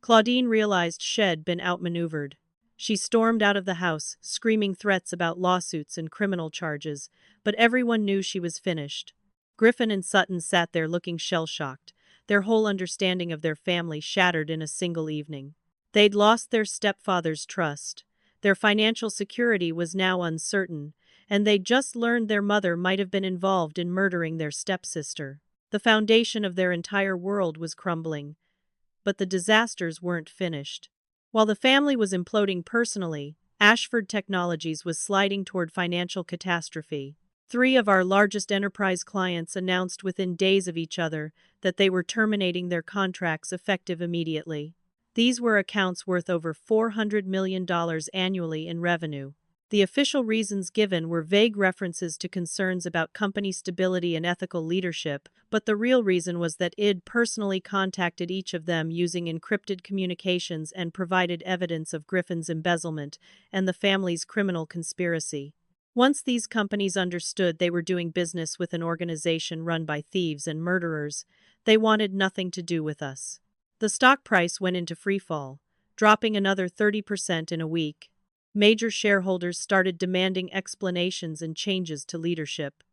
Claudine realized she'd been outmaneuvered. She stormed out of the house, screaming threats about lawsuits and criminal charges, but everyone knew she was finished. Griffin and Sutton sat there looking shell-shocked, their whole understanding of their family shattered in a single evening. They'd lost their stepfather's trust. Their financial security was now uncertain, and they'd just learned their mother might have been involved in murdering their stepsister. The foundation of their entire world was crumbling. But the disasters weren't finished. While the family was imploding personally, Ashford Technologies was sliding toward financial catastrophe. 3 of our largest enterprise clients announced within days of each other that they were terminating their contracts effective immediately. These were accounts worth over $400 million annually in revenue. The official reasons given were vague references to concerns about company stability and ethical leadership, but the real reason was that I'd personally contacted each of them using encrypted communications and provided evidence of Griffin's embezzlement and the family's criminal conspiracy. Once these companies understood they were doing business with an organization run by thieves and murderers, they wanted nothing to do with us. The stock price went into freefall, dropping another 30% in a week. Major shareholders started demanding explanations and changes to leadership.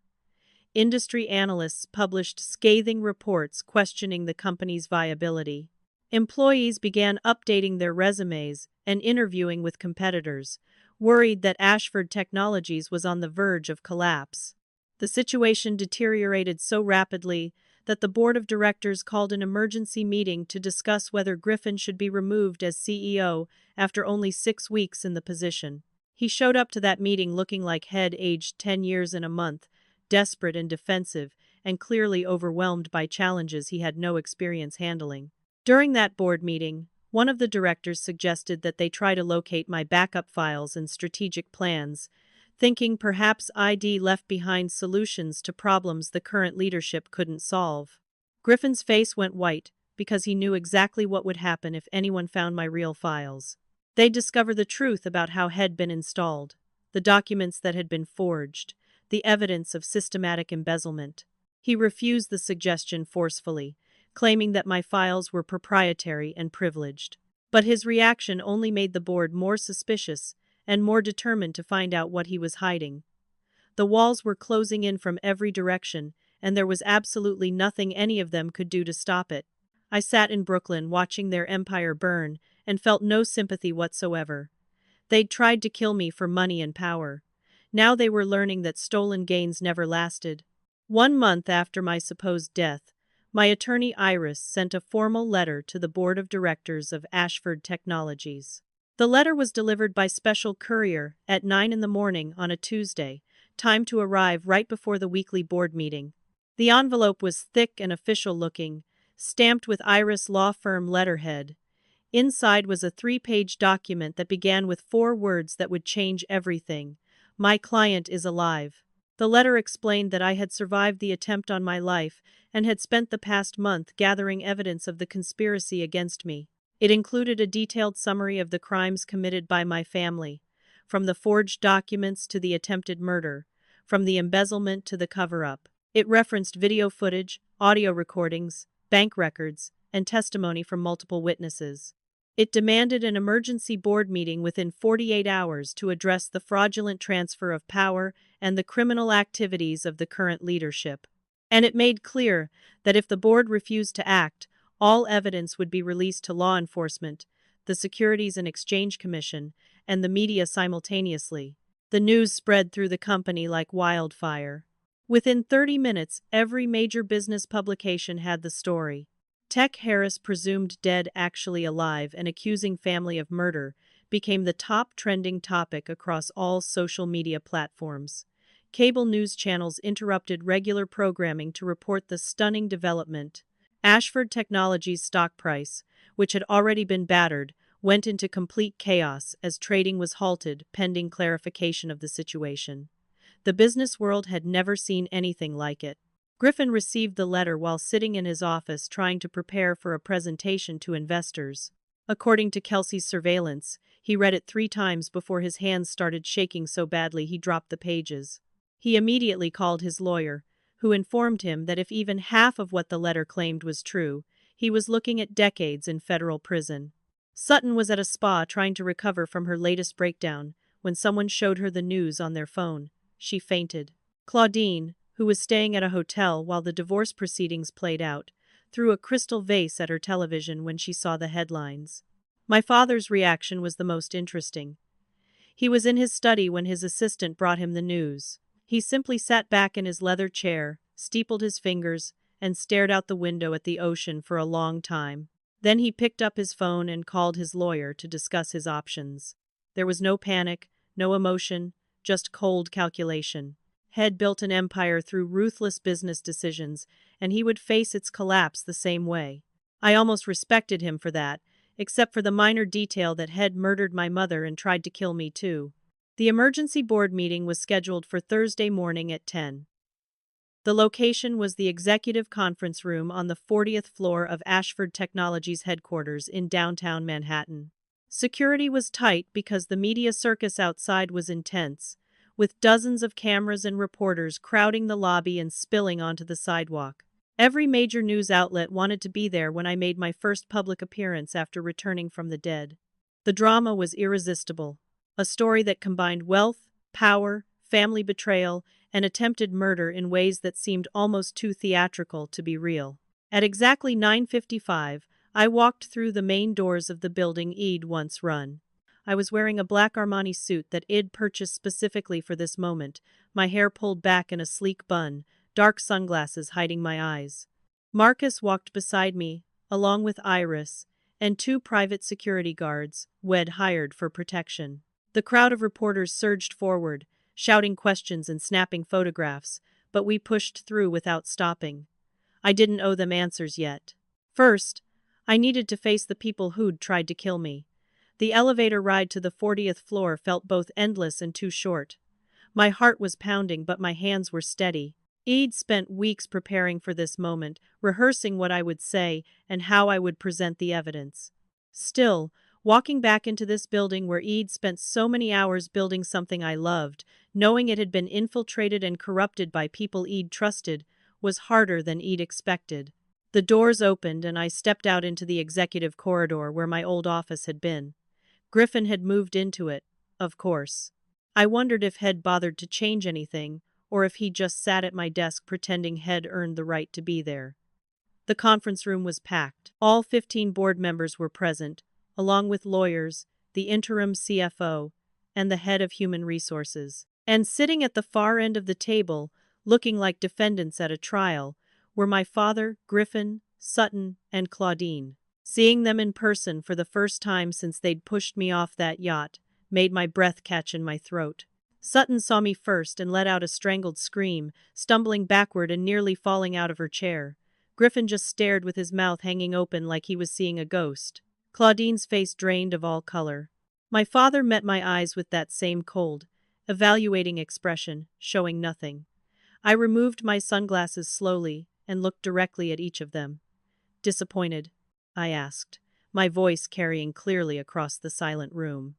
Industry analysts published scathing reports questioning the company's viability. Employees began updating their resumes and interviewing with competitors, worried that Ashford Technologies was on the verge of collapse. The situation deteriorated so rapidly that the board of directors called an emergency meeting to discuss whether Griffin should be removed as CEO after only 6 weeks in the position. He showed up to that meeting looking like head aged 10 years in a month, desperate and defensive, and clearly overwhelmed by challenges he had no experience handling. During that board meeting, one of the directors suggested that they try to locate my backup files and strategic plans, thinking perhaps I'd left behind solutions to problems the current leadership couldn't solve. Griffin's face went white, because he knew exactly what would happen if anyone found my real files. They'd discover the truth about how had been installed, the documents that had been forged, the evidence of systematic embezzlement. He refused the suggestion forcefully, claiming that my files were proprietary and privileged. But his reaction only made the board more suspicious and more determined to find out what he was hiding. The walls were closing in from every direction, and there was absolutely nothing any of them could do to stop it. I sat in Brooklyn watching their empire burn and felt no sympathy whatsoever. They'd tried to kill me for money and power. Now they were learning that stolen gains never lasted. 1 month after my supposed death, my attorney Iris sent a formal letter to the board of directors of Ashford Technologies. The letter was delivered by special courier at 9 in the morning on a Tuesday, timed to arrive right before the weekly board meeting. The envelope was thick and official-looking, stamped with Iris law firm letterhead. Inside was a 3-page document that began with 4 words that would change everything. My client is alive. The letter explained that I had survived the attempt on my life and had spent the past month gathering evidence of the conspiracy against me. It included a detailed summary of the crimes committed by my family, from the forged documents to the attempted murder, from the embezzlement to the cover-up. It referenced video footage, audio recordings, bank records, and testimony from multiple witnesses. It demanded an emergency board meeting within 48 hours to address the fraudulent transfer of power and the criminal activities of the current leadership. And it made clear that if the board refused to act, all evidence would be released to law enforcement, the Securities and Exchange Commission, and the media simultaneously. The news spread through the company like wildfire. Within 30 minutes, every major business publication had the story. Tech Harris presumed dead actually alive and accusing family of murder became the top trending topic across all social media platforms. Cable news channels interrupted regular programming to report the stunning development. Ashford Technologies' stock price, which had already been battered, went into complete chaos as trading was halted pending clarification of the situation. The business world had never seen anything like it. Griffin received the letter while sitting in his office trying to prepare for a presentation to investors. According to Kelsey's surveillance, he read it 3 times before his hands started shaking so badly he dropped the pages. He immediately called his lawyer, who informed him that if even half of what the letter claimed was true, he was looking at decades in federal prison. Sutton was at a spa trying to recover from her latest breakdown when someone showed her the news on their phone. She fainted. Claudine, who was staying at a hotel while the divorce proceedings played out, threw a crystal vase at her television when she saw the headlines. My father's reaction was the most interesting. He was in his study when his assistant brought him the news. He simply sat back in his leather chair, steepled his fingers, and stared out the window at the ocean for a long time. Then he picked up his phone and called his lawyer to discuss his options. There was no panic, no emotion, just cold calculation. Head built an empire through ruthless business decisions, and he would face its collapse the same way. I almost respected him for that, except for the minor detail that Head murdered my mother and tried to kill me too. The emergency board meeting was scheduled for Thursday morning at 10. The location was the executive conference room on the 40th floor of Ashford Technologies headquarters in downtown Manhattan. Security was tight because the media circus outside was intense, with dozens of cameras and reporters crowding the lobby and spilling onto the sidewalk. Every major news outlet wanted to be there when I made my first public appearance after returning from the dead. The drama was irresistible. A story that combined wealth, power, family betrayal, and attempted murder in ways that seemed almost too theatrical to be real. At exactly 9:55, I walked through the main doors of the building I'd once run. I was wearing a black Armani suit that I'd purchased specifically for this moment, my hair pulled back in a sleek bun, dark sunglasses hiding my eyes. Marcus walked beside me, along with Iris, and 2 private security guards, Wed hired for protection. The crowd of reporters surged forward, shouting questions and snapping photographs, but we pushed through without stopping. I didn't owe them answers yet. First, I needed to face the people who'd tried to kill me. The elevator ride to the 40th floor felt both endless and too short. My heart was pounding, but my hands were steady. I'd spent weeks preparing for this moment, rehearsing what I would say and how I would present the evidence. Still, walking back into this building where I'd spent so many hours building something I loved, knowing it had been infiltrated and corrupted by people I'd trusted, was harder than I'd expected. The doors opened and I stepped out into the executive corridor where my old office had been. Griffin had moved into it, of course. I wondered if Head bothered to change anything, or if he just sat at my desk pretending Head earned the right to be there. The conference room was packed. All 15 board members were present, along with lawyers, the interim CFO, and the head of human resources. And sitting at the far end of the table, looking like defendants at a trial, were my father, Griffin, Sutton, and Claudine. Seeing them in person for the first time since they'd pushed me off that yacht made my breath catch in my throat. Sutton saw me first and let out a strangled scream, stumbling backward and nearly falling out of her chair. Griffin just stared with his mouth hanging open like he was seeing a ghost. Claudine's face drained of all color. My father met my eyes with that same cold, evaluating expression, showing nothing. I removed my sunglasses slowly and looked directly at each of them. "Disappointed?" I asked, my voice carrying clearly across the silent room.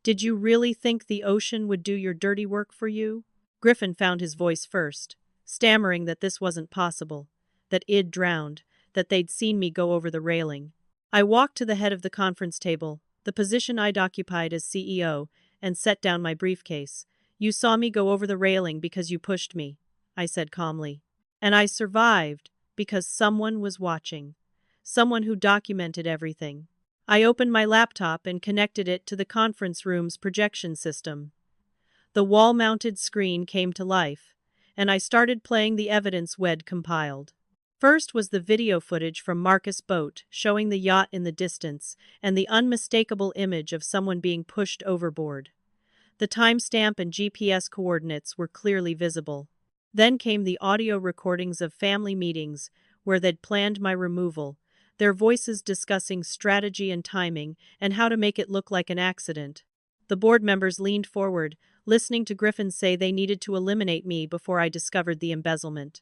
"Did you really think the ocean would do your dirty work for you?" Griffin found his voice first, stammering that this wasn't possible, that I'd drowned, that they'd seen me go over the railing. I walked to the head of the conference table, the position I'd occupied as CEO, and set down my briefcase. "You saw me go over the railing because you pushed me," I said calmly. "And I survived because someone was watching. Someone who documented everything." I opened my laptop and connected it to the conference room's projection system. The wall-mounted screen came to life, and I started playing the evidence Wed compiled. First was the video footage from Marcus' boat showing the yacht in the distance and the unmistakable image of someone being pushed overboard. The timestamp and GPS coordinates were clearly visible. Then came the audio recordings of family meetings where they'd planned my removal, their voices discussing strategy and timing and how to make it look like an accident. The board members leaned forward, listening to Griffin say they needed to eliminate me before I discovered the embezzlement.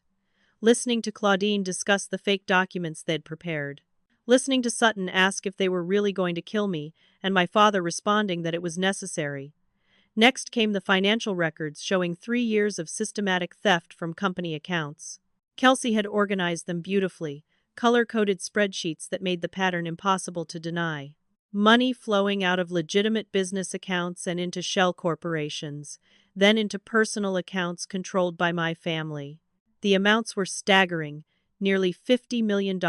listening to Claudine discuss the fake documents they'd prepared, listening to Sutton ask if they were really going to kill me, and my father responding that it was necessary. Next came the financial records showing 3 years of systematic theft from company accounts. Kelsey had organized them beautifully, color-coded spreadsheets that made the pattern impossible to deny. Money flowing out of legitimate business accounts and into shell corporations, then into personal accounts controlled by my family. The amounts were staggering, nearly $50 million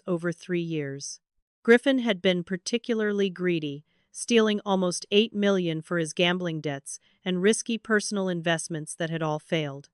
over 3 years. Griffin had been particularly greedy, stealing almost $8 million for his gambling debts and risky personal investments that had all failed.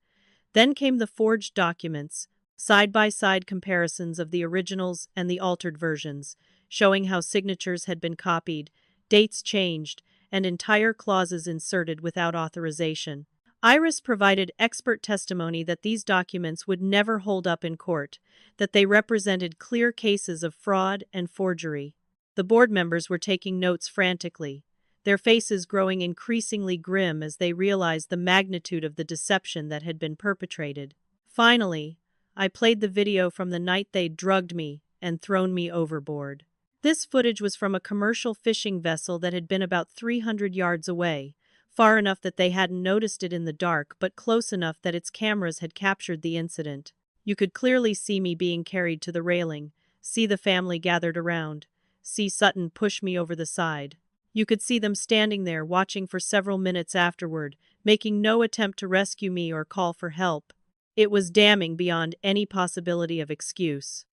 Then came the forged documents, side-by-side comparisons of the originals and the altered versions, showing how signatures had been copied, dates changed, and entire clauses inserted without authorization. Iris provided expert testimony that these documents would never hold up in court, that they represented clear cases of fraud and forgery. The board members were taking notes frantically, their faces growing increasingly grim as they realized the magnitude of the deception that had been perpetrated. Finally, I played the video from the night they'd drugged me and thrown me overboard. This footage was from a commercial fishing vessel that had been about 300 yards away, far enough that they hadn't noticed it in the dark but close enough that its cameras had captured the incident. You could clearly see me being carried to the railing, see the family gathered around, see Sutton push me over the side. You could see them standing there watching for several minutes afterward, making no attempt to rescue me or call for help. It was damning beyond any possibility of excuse.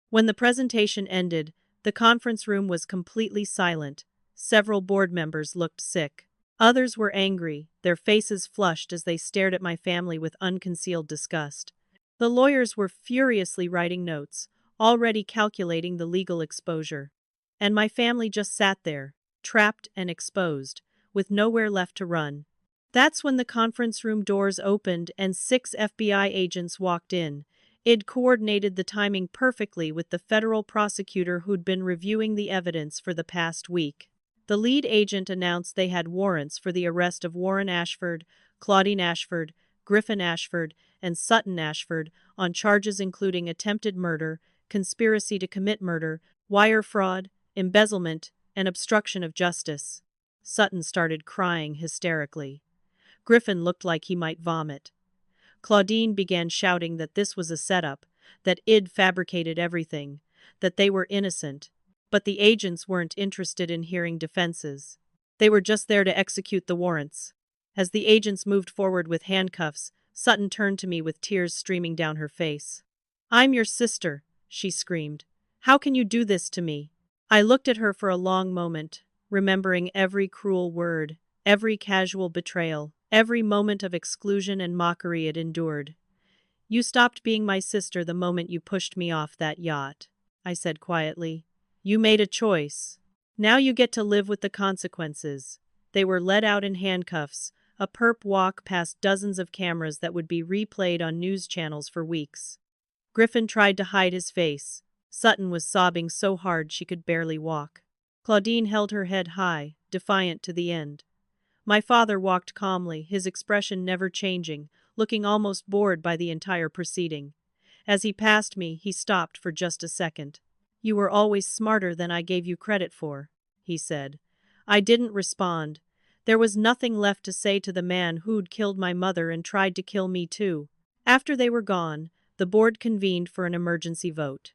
When the presentation ended, the conference room was completely silent. Several board members looked sick. Others were angry, their faces flushed as they stared at my family with unconcealed disgust. The lawyers were furiously writing notes, already calculating the legal exposure. And my family just sat there, trapped and exposed, with nowhere left to run. That's when the conference room doors opened and 6 FBI agents walked in. I'd coordinated the timing perfectly with the federal prosecutor who'd been reviewing the evidence for the past week. The lead agent announced they had warrants for the arrest of Warren Ashford, Claudine Ashford, Griffin Ashford, and Sutton Ashford on charges including attempted murder, conspiracy to commit murder, wire fraud, embezzlement, and obstruction of justice. Sutton started crying hysterically. Griffin looked like he might vomit. Claudine began shouting that this was a setup, that I'd fabricated everything, that they were innocent. But the agents weren't interested in hearing defenses. They were just there to execute the warrants. As the agents moved forward with handcuffs, Sutton turned to me with tears streaming down her face. "I'm your sister," she screamed. "How can you do this to me?" I looked at her for a long moment, remembering every cruel word, every casual betrayal, every moment of exclusion and mockery it endured. "You stopped being my sister the moment you pushed me off that yacht," I said quietly. "You made a choice. Now you get to live with the consequences." They were led out in handcuffs, a perp walk past dozens of cameras that would be replayed on news channels for weeks. Griffin tried to hide his face. Sutton was sobbing so hard she could barely walk. Claudine held her head high, defiant to the end. My father walked calmly, his expression never changing, looking almost bored by the entire proceeding. As he passed me, he stopped for just a second. "You were always smarter than I gave you credit for," he said. I didn't respond. There was nothing left to say to the man who'd killed my mother and tried to kill me too. After they were gone, the board convened for an emergency vote.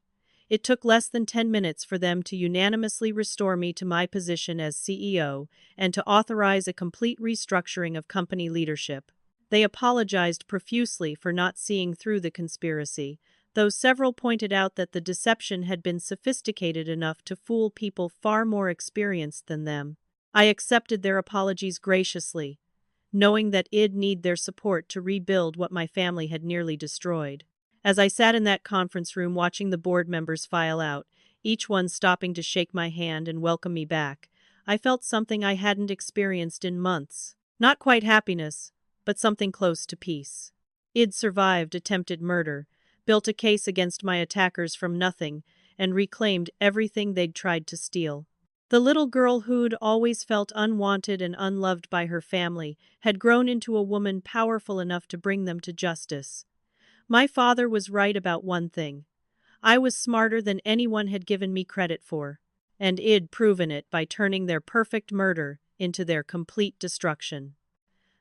It took less than 10 minutes for them to unanimously restore me to my position as CEO and to authorize a complete restructuring of company leadership. They apologized profusely for not seeing through the conspiracy, though several pointed out that the deception had been sophisticated enough to fool people far more experienced than them. I accepted their apologies graciously, knowing that I'd need their support to rebuild what my family had nearly destroyed. As I sat in that conference room watching the board members file out, each one stopping to shake my hand and welcome me back, I felt something I hadn't experienced in months. Not quite happiness, but something close to peace. I'd survived attempted murder, built a case against my attackers from nothing, and reclaimed everything they'd tried to steal. The little girl who'd always felt unwanted and unloved by her family had grown into a woman powerful enough to bring them to justice. My father was right about one thing. I was smarter than anyone had given me credit for. And I'd proven it by turning their perfect murder into their complete destruction.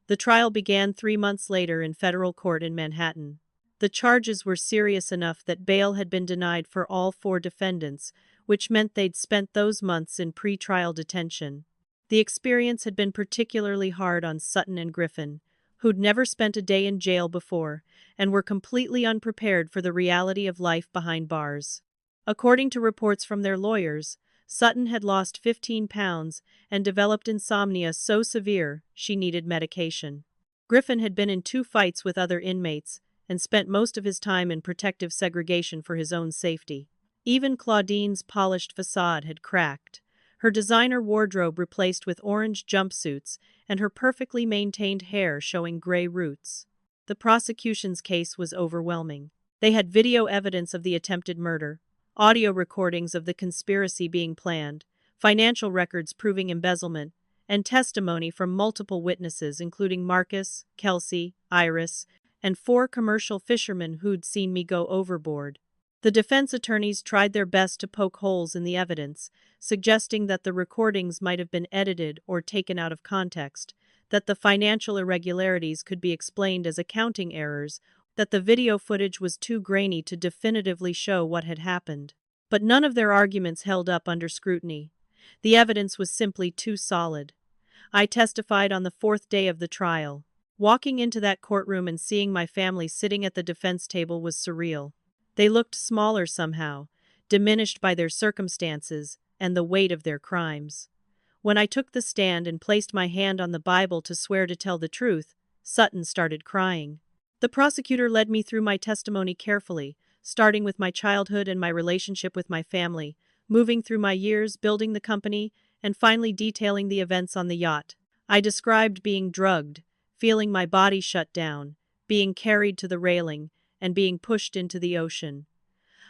The trial began 3 months later in federal court in Manhattan. The charges were serious enough that bail had been denied for all 4 defendants, which meant they'd spent those months in pre-trial detention. The experience had been particularly hard on Sutton and Griffin, who'd never spent a day in jail before, and were completely unprepared for the reality of life behind bars. According to reports from their lawyers, Sutton had lost 15 pounds and developed insomnia so severe she needed medication. Griffin had been in 2 fights with other inmates and spent most of his time in protective segregation for his own safety. Even Claudine's polished facade had cracked, her designer wardrobe replaced with orange jumpsuits and her perfectly maintained hair showing gray roots. The prosecution's case was overwhelming. They had video evidence of the attempted murder, audio recordings of the conspiracy being planned, financial records proving embezzlement, and testimony from multiple witnesses including Marcus, Kelsey, Iris, and 4 commercial fishermen who'd seen me go overboard. The defense attorneys tried their best to poke holes in the evidence, suggesting that the recordings might have been edited or taken out of context, that the financial irregularities could be explained as accounting errors, that the video footage was too grainy to definitively show what had happened. But none of their arguments held up under scrutiny. The evidence was simply too solid. I testified on the 4th day of the trial. Walking into that courtroom and seeing my family sitting at the defense table was surreal. They looked smaller somehow, diminished by their circumstances and the weight of their crimes. When I took the stand and placed my hand on the Bible to swear to tell the truth, Sutton started crying. The prosecutor led me through my testimony carefully, starting with my childhood and my relationship with my family, moving through my years building the company, and finally detailing the events on the yacht. I described being drugged, feeling my body shut down, being carried to the railing, and being pushed into the ocean.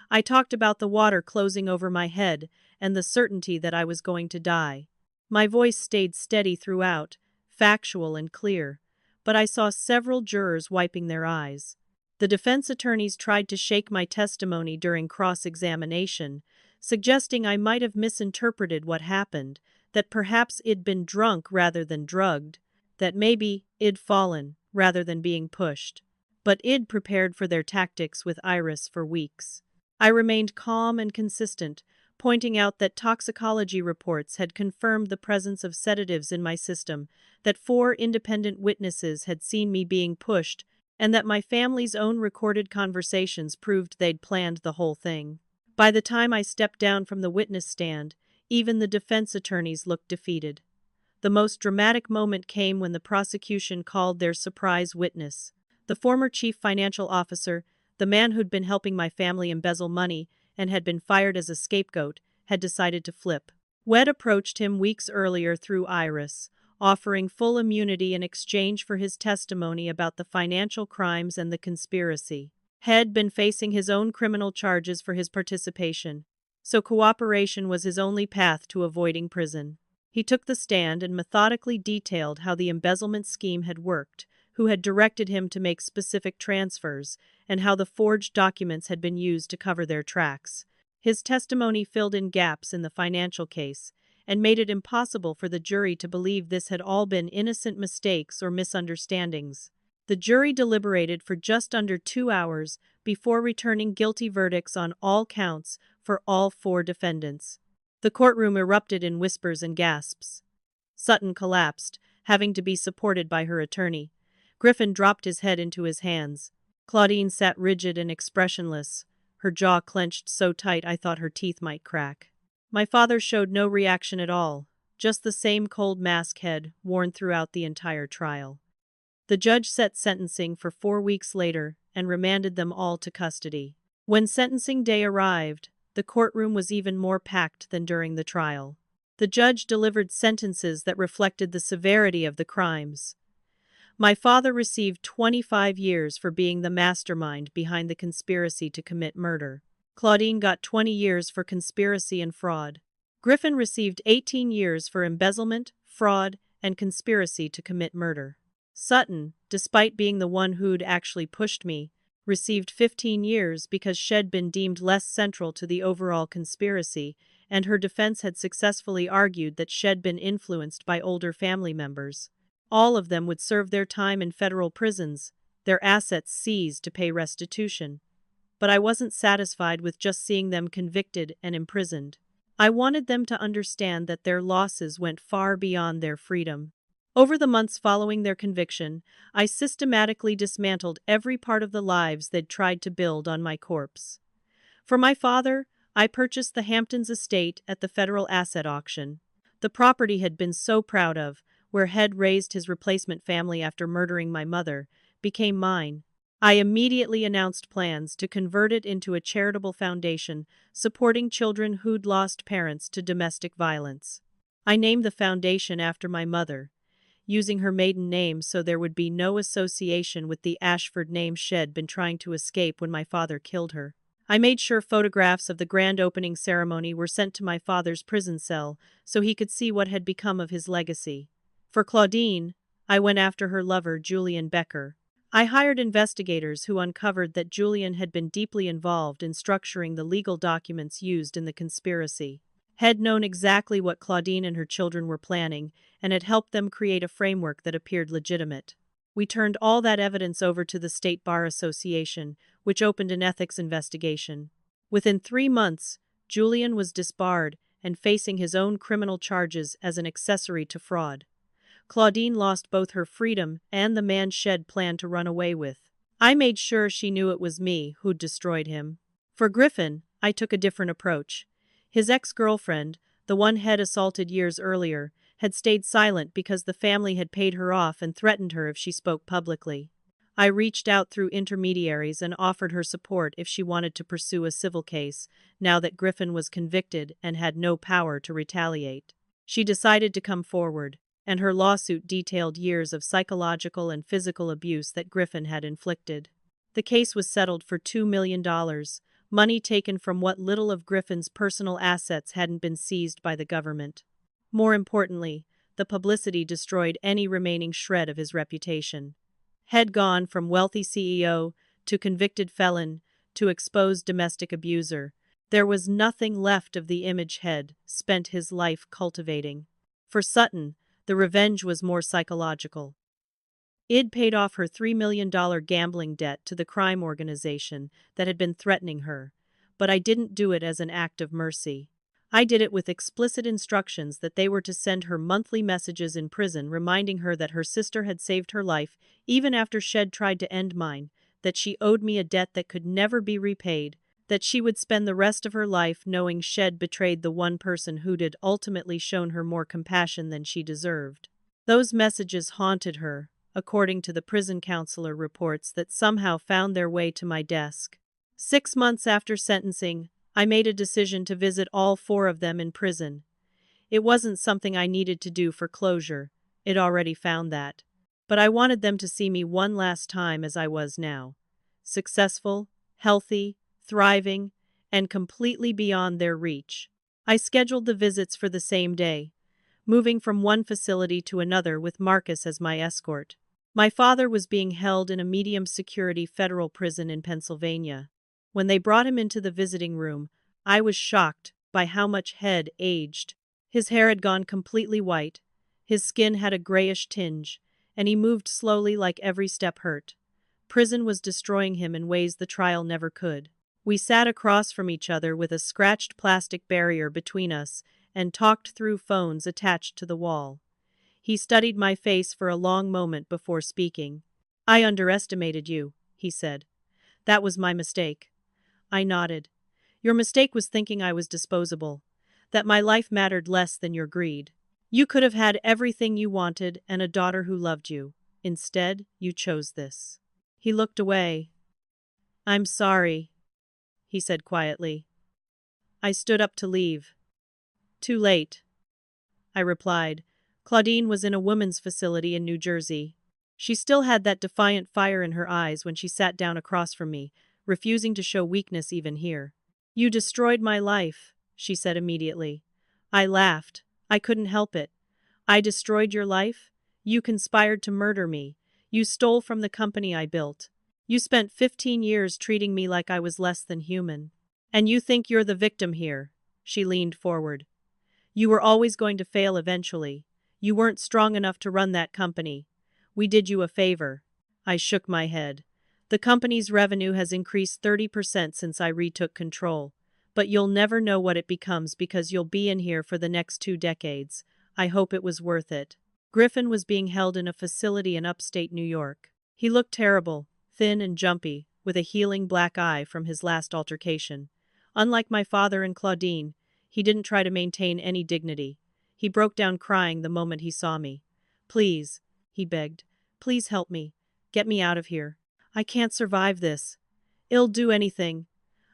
I talked about the water closing over my head and the certainty that I was going to die. My voice stayed steady throughout, factual and clear, but I saw several jurors wiping their eyes. The defense attorneys tried to shake my testimony during cross-examination, suggesting I might have misinterpreted what happened, that perhaps I'd been drunk rather than drugged, that maybe I'd fallen rather than being pushed. But I'd prepared for their tactics with Iris for weeks. I remained calm and consistent, pointing out that toxicology reports had confirmed the presence of sedatives in my system, that 4 independent witnesses had seen me being pushed, and that my family's own recorded conversations proved they'd planned the whole thing. By the time I stepped down from the witness stand, even the defense attorneys looked defeated. The most dramatic moment came when the prosecution called their surprise witness. The former chief financial officer, the man who'd been helping my family embezzle money and had been fired as a scapegoat, had decided to flip. Wed approached him weeks earlier through Iris, offering full immunity in exchange for his testimony about the financial crimes and the conspiracy. Had been facing his own criminal charges for his participation, so cooperation was his only path to avoiding prison. He took the stand and methodically detailed how the embezzlement scheme had worked, who had directed him to make specific transfers, and how the forged documents had been used to cover their tracks. His testimony filled in gaps in the financial case, and made it impossible for the jury to believe this had all been innocent mistakes or misunderstandings. The jury deliberated for just under 2 hours before returning guilty verdicts on all counts for all 4 defendants. The courtroom erupted in whispers and gasps. Sutton collapsed, having to be supported by her attorney. Griffin dropped his head into his hands. Claudine sat rigid and expressionless, her jaw clenched so tight I thought her teeth might crack. My father showed no reaction at all, just the same cold mask head worn throughout the entire trial. The judge set sentencing for 4 weeks later and remanded them all to custody. When sentencing day arrived, the courtroom was even more packed than during the trial. The judge delivered sentences that reflected the severity of the crimes. My father received 25 years for being the mastermind behind the conspiracy to commit murder. Claudine got 20 years for conspiracy and fraud. Griffin received 18 years for embezzlement, fraud, and conspiracy to commit murder. Sutton, despite being the one who'd actually pushed me, received 15 years because she'd been deemed less central to the overall conspiracy, and her defense had successfully argued that she'd been influenced by older family members. All of them would serve their time in federal prisons, their assets seized to pay restitution. But I wasn't satisfied with just seeing them convicted and imprisoned. I wanted them to understand that their losses went far beyond their freedom. Over the months following their conviction, I systematically dismantled every part of the lives they'd tried to build on my corpse. For my father, I purchased the Hamptons estate at the federal asset auction. The property had been so proud of, where Head raised his replacement family after murdering my mother, became mine. I immediately announced plans to convert it into a charitable foundation supporting children who'd lost parents to domestic violence. I named the foundation after my mother, using her maiden name so there would be no association with the Ashford name she'd been trying to escape when my father killed her. I made sure photographs of the grand opening ceremony were sent to my father's prison cell so he could see what had become of his legacy. For Claudine, I went after her lover, Julian Becker. I hired investigators who uncovered that Julian had been deeply involved in structuring the legal documents used in the conspiracy. Had known exactly what Claudine and her children were planning, and had helped them create a framework that appeared legitimate. We turned all that evidence over to the State Bar Association, which opened an ethics investigation. Within 3 months, Julian was disbarred and facing his own criminal charges as an accessory to fraud. Claudine lost both her freedom and the man she'd planned to run away with. I made sure she knew it was me who'd destroyed him. For Griffin, I took a different approach. His ex-girlfriend, the one Head assaulted years earlier, had stayed silent because the family had paid her off and threatened her if she spoke publicly. I reached out through intermediaries and offered her support if she wanted to pursue a civil case, now that Griffin was convicted and had no power to retaliate. She decided to come forward, and her lawsuit detailed years of psychological and physical abuse that Griffin had inflicted. The case was settled for $2 million, money taken from what little of Griffin's personal assets hadn't been seized by the government. More importantly, the publicity destroyed any remaining shred of his reputation. Had gone from wealthy CEO to convicted felon to exposed domestic abuser. There was nothing left of the image Head spent his life cultivating. For Sutton, the revenge was more psychological. I'd paid off her $3 million gambling debt to the crime organization that had been threatening her, but I didn't do it as an act of mercy. I did it with explicit instructions that they were to send her monthly messages in prison reminding her that her sister had saved her life even after she'd tried to end mine, that she owed me a debt that could never be repaid, that she would spend the rest of her life knowing she'd betrayed the one person who'd ultimately shown her more compassion than she deserved. Those messages haunted her, according to the prison counselor reports that somehow found their way to my desk. 6 months after sentencing, I made a decision to visit all 4 of them in prison. It wasn't something I needed to do for closure, I'd already found that. But I wanted them to see me one last time as I was now. Successful, healthy, thriving, and completely beyond their reach. I scheduled the visits for the same day, moving from one facility to another with Marcus as my escort. My father was being held in a medium-security federal prison in Pennsylvania. When they brought him into the visiting room, I was shocked by how much Head aged. His hair had gone completely white, his skin had a grayish tinge, and he moved slowly like every step hurt. Prison was destroying him in ways the trial never could. We sat across from each other with a scratched plastic barrier between us and talked through phones attached to the wall. He studied my face for a long moment before speaking. "I underestimated you," he said. "That was my mistake." I nodded. "Your mistake was thinking I was disposable, that my life mattered less than your greed. You could have had everything you wanted and a daughter who loved you. Instead, you chose this." He looked away. "I'm sorry," he said quietly. I stood up to leave. "Too late," I replied. Claudine was in a women's facility in New Jersey. She still had that defiant fire in her eyes when she sat down across from me, refusing to show weakness even here. "You destroyed my life," she said immediately. I laughed. I couldn't help it. "I destroyed your life? You conspired to murder me. You stole from the company I built. You spent 15 years treating me like I was less than human. And you think you're the victim here. She leaned forward. You were always going to fail eventually. You weren't strong enough to run that company. We did you a favor. I shook my head. The company's revenue has increased 30% since I retook control. But you'll never know what it becomes because you'll be in here for the next 2 decades. I hope it was worth it. Griffin was being held in a facility in upstate New York. He looked terrible, thin and jumpy, with a healing black eye from his last altercation. Unlike my father and Claudine, he didn't try to maintain any dignity. He broke down crying the moment he saw me. Please, he begged. Please help me. Get me out of here. I can't survive this. I'll do anything.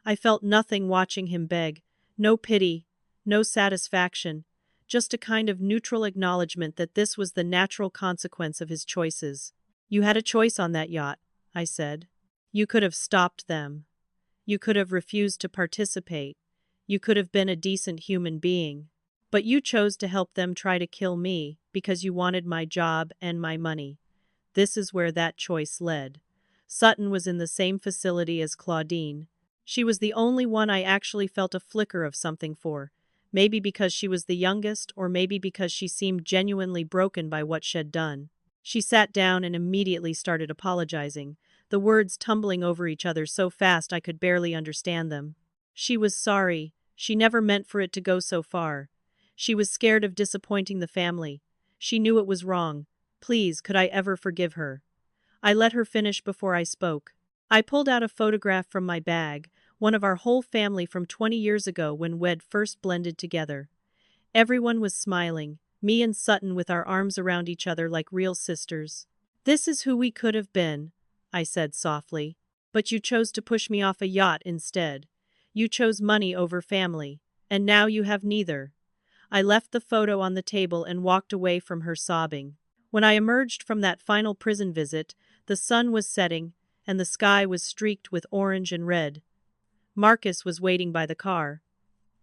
I felt nothing watching him beg. No pity, no satisfaction. Just a kind of neutral acknowledgement that this was the natural consequence of his choices. You had a choice on that yacht, I said. You could have stopped them. You could have refused to participate. You could have been a decent human being. But you chose to help them try to kill me because you wanted my job and my money. This is where that choice led. Sutton was in the same facility as Claudine. She was the only one I actually felt a flicker of something for. Maybe because she was the youngest, or maybe because she seemed genuinely broken by what she'd done. She sat down and immediately started apologizing, the words tumbling over each other so fast I could barely understand them. She was sorry. She never meant for it to go so far. She was scared of disappointing the family. She knew it was wrong. Please, could I ever forgive her? I let her finish before I spoke. I pulled out a photograph from my bag, one of our whole family from 20 years ago when we'd first blended together. Everyone was smiling, me and Sutton with our arms around each other like real sisters. This is who we could have been, I said softly. But you chose to push me off a yacht instead. You chose money over family, and now you have neither. I left the photo on the table and walked away from her sobbing. When I emerged from that final prison visit, the sun was setting, and the sky was streaked with orange and red. Marcus was waiting by the car.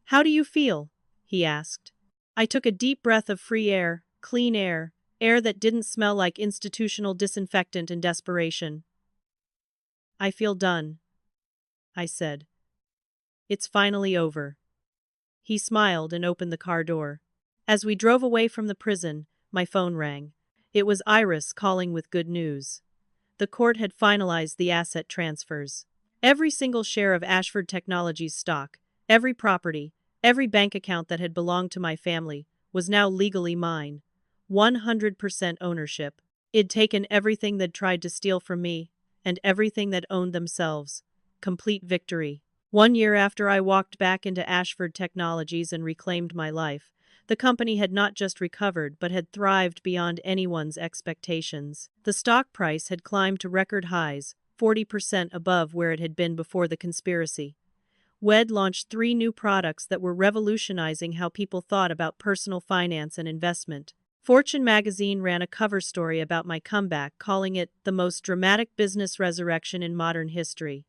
How do you feel? He asked. I took a deep breath of free air, clean air, air that didn't smell like institutional disinfectant and desperation. I feel done, I said. It's finally over. He smiled and opened the car door. As we drove away from the prison, my phone rang. It was Iris calling with good news. The court had finalized the asset transfers. Every single share of Ashford Technologies stock, every property, every bank account that had belonged to my family, was now legally mine. 100% ownership. It'd taken everything they'd tried to steal from me, and everything that owned themselves. Complete victory. 1 year after I walked back into Ashford Technologies and reclaimed my life, the company had not just recovered but had thrived beyond anyone's expectations. The stock price had climbed to record highs, 40% above where it had been before the conspiracy. WED launched 3 new products that were revolutionizing how people thought about personal finance and investment. Fortune magazine ran a cover story about my comeback, calling it the most dramatic business resurrection in modern history.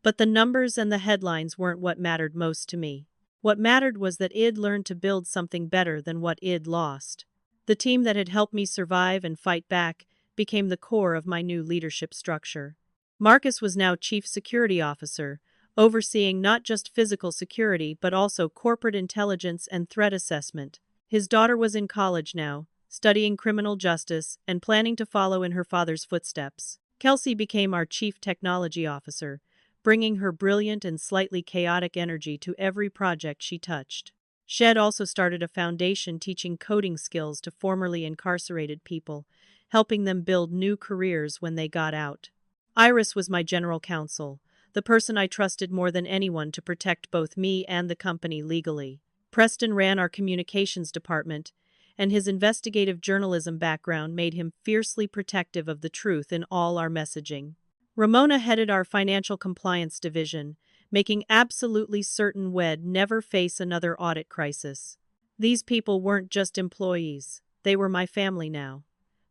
But the numbers and the headlines weren't what mattered most to me. What mattered was that I'd learned to build something better than what I'd lost. The team that had helped me survive and fight back became the core of my new leadership structure. Marcus was now Chief Security Officer, overseeing not just physical security but also corporate intelligence and threat assessment. His daughter was in college now, studying criminal justice and planning to follow in her father's footsteps. Kelsey became our Chief Technology Officer, bringing her brilliant and slightly chaotic energy to every project she touched. Shed also started a foundation teaching coding skills to formerly incarcerated people, helping them build new careers when they got out. Iris was my general counsel, the person I trusted more than anyone to protect both me and the company legally. Preston ran our communications department, and his investigative journalism background made him fiercely protective of the truth in all our messaging. Ramona headed our financial compliance division, making absolutely certain WED never face another audit crisis. These people weren't just employees, they were my family now.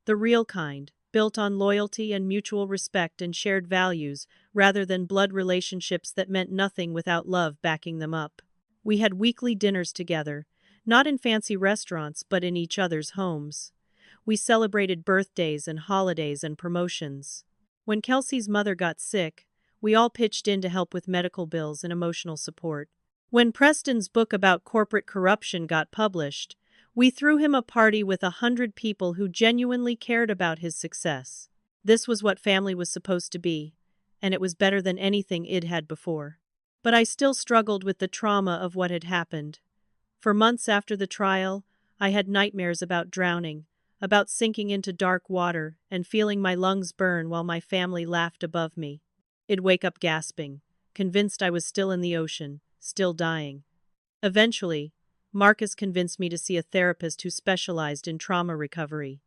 The real kind, built on loyalty and mutual respect and shared values, rather than blood relationships that meant nothing without love backing them up. We had weekly dinners together, not in fancy restaurants but in each other's homes. We celebrated birthdays and holidays and promotions. When Kelsey's mother got sick, we all pitched in to help with medical bills and emotional support. When Preston's book about corporate corruption got published, we threw him a party with 100 people who genuinely cared about his success. This was what family was supposed to be, and it was better than anything I'd had before. But I still struggled with the trauma of what had happened. For months after the trial, I had nightmares about drowning, about sinking into dark water and feeling my lungs burn while my family laughed above me. I'd wake up gasping, convinced I was still in the ocean, still dying. Eventually, Marcus convinced me to see a therapist who specialized in trauma recovery.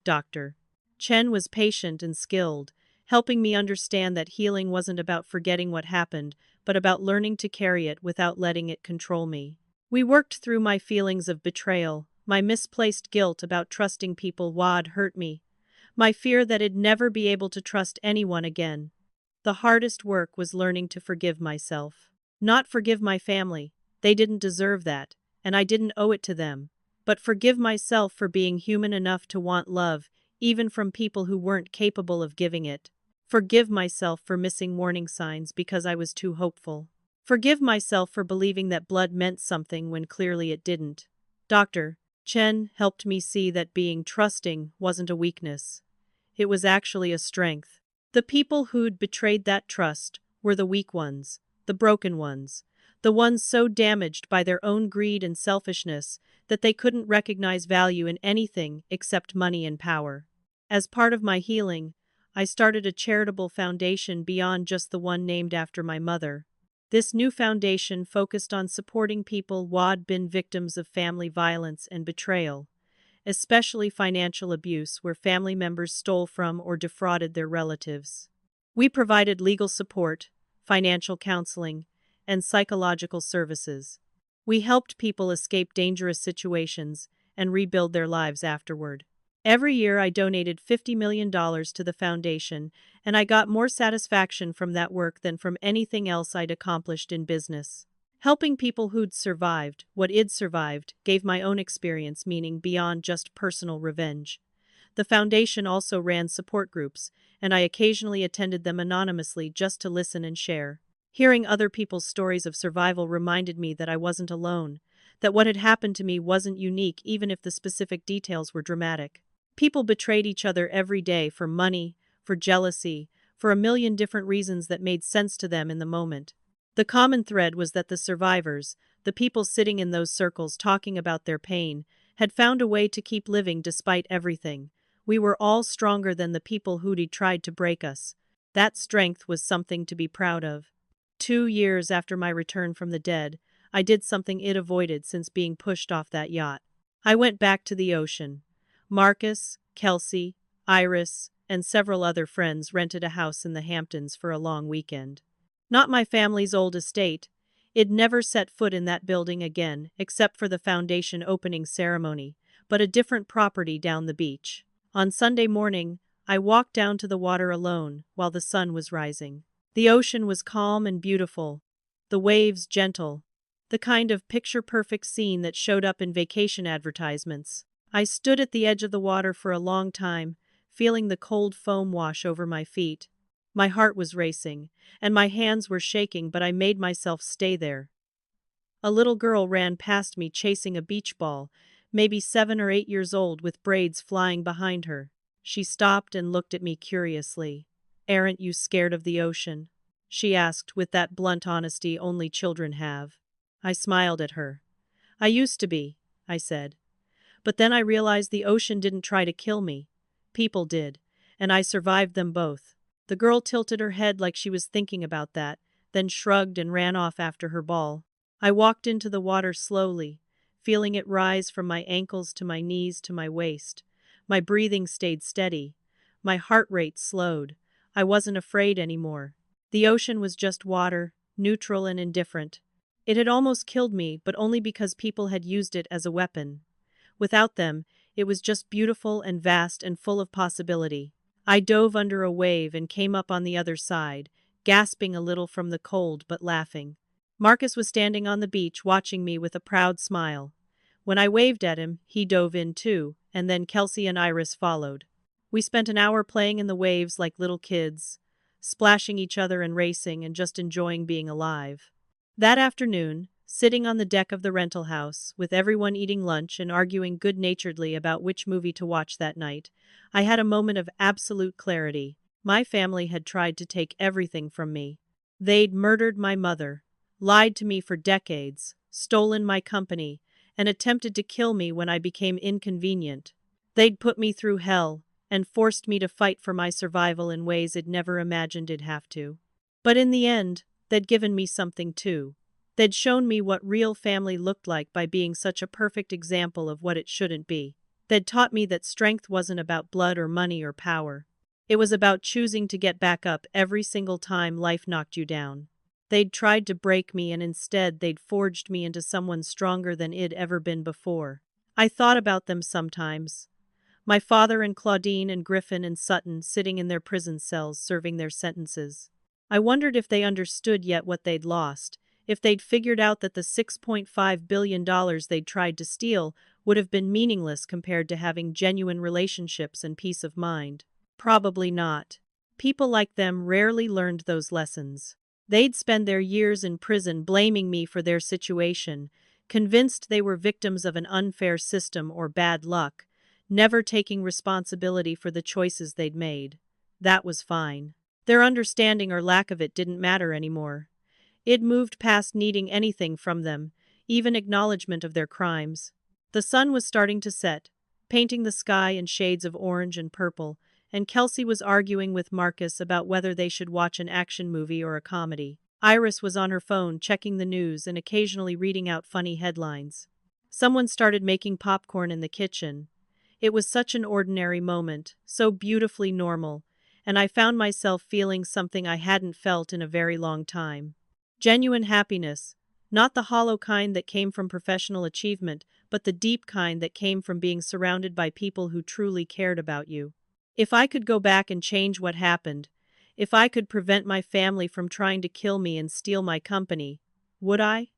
Dr. Chen was patient and skilled, helping me understand that healing wasn't about forgetting what happened, but about learning to carry it without letting it control me. We worked through my feelings of betrayal, my misplaced guilt about trusting people who'd hurt me, my fear that I'd never be able to trust anyone again. The hardest work was learning to forgive myself. Not forgive my family, they didn't deserve that, and I didn't owe it to them, but forgive myself for being human enough to want love, even from people who weren't capable of giving it. Forgive myself for missing warning signs because I was too hopeful. Forgive myself for believing that blood meant something when clearly it didn't. Dr. Chen helped me see that being trusting wasn't a weakness. It was actually a strength. The people who'd betrayed that trust were the weak ones, the broken ones, the ones so damaged by their own greed and selfishness that they couldn't recognize value in anything except money and power. As part of my healing, I started a charitable foundation beyond just the one named after my mother. This new foundation focused on supporting people who'd been victims of family violence and betrayal, especially financial abuse where family members stole from or defrauded their relatives. We provided legal support, financial counseling, and psychological services. We helped people escape dangerous situations and rebuild their lives afterward. Every year I donated $50 million to the foundation, and I got more satisfaction from that work than from anything else I'd accomplished in business. Helping people who'd survived what I'd survived gave my own experience meaning beyond just personal revenge. The foundation also ran support groups, and I occasionally attended them anonymously just to listen and share. Hearing other people's stories of survival reminded me that I wasn't alone, that what had happened to me wasn't unique even if the specific details were dramatic. People betrayed each other every day for money, for jealousy, for a million different reasons that made sense to them in the moment. The common thread was that the survivors, the people sitting in those circles talking about their pain, had found a way to keep living despite everything. We were all stronger than the people who'd tried to break us. That strength was something to be proud of. 2 years after my return from the dead, I did something I'd avoided since being pushed off that yacht. I went back to the ocean. Marcus, Kelsey, Iris, and several other friends rented a house in the Hamptons for a long weekend. Not my family's old estate. I'd never set foot in that building again, except for the foundation opening ceremony, but a different property down the beach. On Sunday morning, I walked down to the water alone while the sun was rising. The ocean was calm and beautiful, the waves gentle, the kind of picture-perfect scene that showed up in vacation advertisements. I stood at the edge of the water for a long time, feeling the cold foam wash over my feet. My heart was racing, and my hands were shaking, but I made myself stay there. A little girl ran past me chasing a beach ball, maybe 7 or 8 years old with braids flying behind her. She stopped and looked at me curiously. "Aren't you scared of the ocean?" she asked with that blunt honesty only children have. I smiled at her. "I used to be," I said. "But then I realized the ocean didn't try to kill me. People did, and I survived them both." The girl tilted her head like she was thinking about that, then shrugged and ran off after her ball. I walked into the water slowly, feeling it rise from my ankles to my knees to my waist. My breathing stayed steady. My heart rate slowed. I wasn't afraid anymore. The ocean was just water, neutral and indifferent. It had almost killed me, but only because people had used it as a weapon. Without them, it was just beautiful and vast and full of possibility. I dove under a wave and came up on the other side, gasping a little from the cold but laughing. Marcus was standing on the beach watching me with a proud smile. When I waved at him, he dove in too, and then Kelsey and Iris followed. We spent an hour playing in the waves like little kids, splashing each other and racing and just enjoying being alive. That afternoon, sitting on the deck of the rental house, with everyone eating lunch and arguing good-naturedly about which movie to watch that night, I had a moment of absolute clarity. My family had tried to take everything from me. They'd murdered my mother, lied to me for decades, stolen my company, and attempted to kill me when I became inconvenient. They'd put me through hell and forced me to fight for my survival in ways I'd never imagined I'd have to. But in the end, they'd given me something too. They'd shown me what real family looked like by being such a perfect example of what it shouldn't be. They'd taught me that strength wasn't about blood or money or power. It was about choosing to get back up every single time life knocked you down. They'd tried to break me, and instead they'd forged me into someone stronger than I'd ever been before. I thought about them sometimes. My father and Claudine and Griffin and Sutton sitting in their prison cells serving their sentences. I wondered if they understood yet what they'd lost, if they'd figured out that the $6.5 billion they'd tried to steal would have been meaningless compared to having genuine relationships and peace of mind. Probably not. People like them rarely learned those lessons. They'd spend their years in prison blaming me for their situation, convinced they were victims of an unfair system or bad luck, never taking responsibility for the choices they'd made. That was fine. Their understanding or lack of it didn't matter anymore. It moved past needing anything from them, even acknowledgement of their crimes. The sun was starting to set, painting the sky in shades of orange and purple, and Kelsey was arguing with Marcus about whether they should watch an action movie or a comedy. Iris was on her phone checking the news and occasionally reading out funny headlines. Someone started making popcorn in the kitchen. It was such an ordinary moment, so beautifully normal, and I found myself feeling something I hadn't felt in a very long time. Genuine happiness, not the hollow kind that came from professional achievement, but the deep kind that came from being surrounded by people who truly cared about you. If I could go back and change what happened, if I could prevent my family from trying to kill me and steal my company, would I?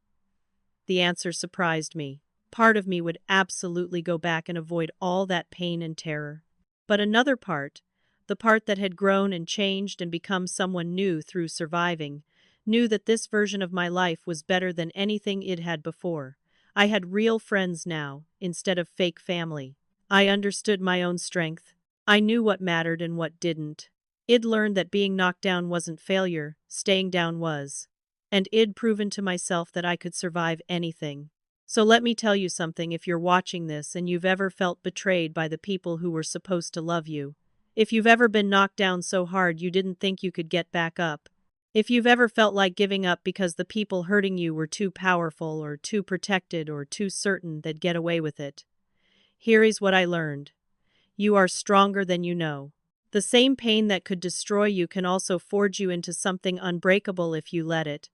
The answer surprised me. Part of me would absolutely go back and avoid all that pain and terror. But another part, the part that had grown and changed and become someone new through surviving, knew that this version of my life was better than anything it had before. I had real friends now, instead of fake family. I understood my own strength. I knew what mattered and what didn't. I'd learned that being knocked down wasn't failure, staying down was. And I'd proven to myself that I could survive anything. So let me tell you something, if you're watching this and you've ever felt betrayed by the people who were supposed to love you. If you've ever been knocked down so hard you didn't think you could get back up. If you've ever felt like giving up because the people hurting you were too powerful or too protected or too certain they'd get away with it. Here is what I learned. You are stronger than you know. The same pain that could destroy you can also forge you into something unbreakable if you let it.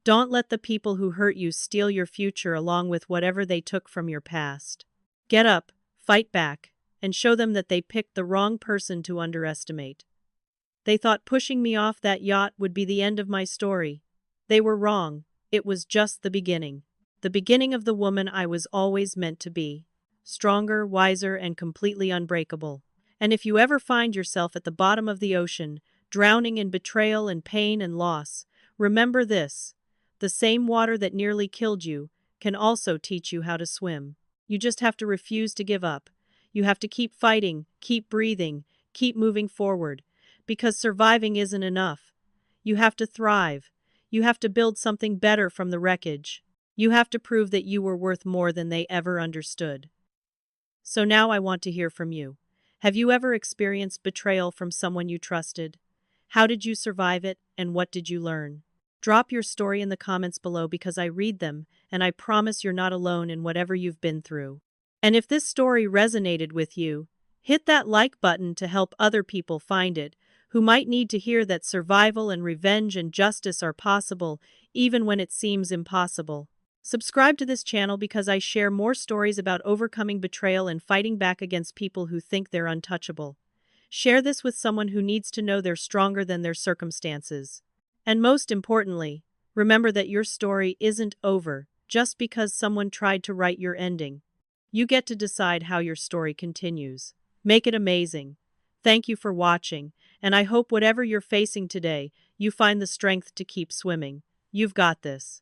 Don't let the people who hurt you steal your future along with whatever they took from your past. Get up, fight back, and show them that they picked the wrong person to underestimate. They thought pushing me off that yacht would be the end of my story. They were wrong. It was just the beginning. The beginning of the woman I was always meant to be. Stronger, wiser, and completely unbreakable. And if you ever find yourself at the bottom of the ocean, drowning in betrayal and pain and loss, remember this. The same water that nearly killed you can also teach you how to swim. You just have to refuse to give up. You have to keep fighting, keep breathing, keep moving forward. Because surviving isn't enough. You have to thrive. You have to build something better from the wreckage. You have to prove that you were worth more than they ever understood. So now I want to hear from you. Have you ever experienced betrayal from someone you trusted? How did you survive it, and what did you learn? Drop your story in the comments below because I read them, and I promise you're not alone in whatever you've been through. And if this story resonated with you, hit that like button to help other people find it, who might need to hear that survival and revenge and justice are possible, even when it seems impossible. Subscribe to this channel because I share more stories about overcoming betrayal and fighting back against people who think they're untouchable. Share this with someone who needs to know they're stronger than their circumstances. And most importantly, remember that your story isn't over just because someone tried to write your ending. You get to decide how your story continues. Make it amazing. Thank you for watching, and I hope whatever you're facing today, you find the strength to keep swimming. You've got this.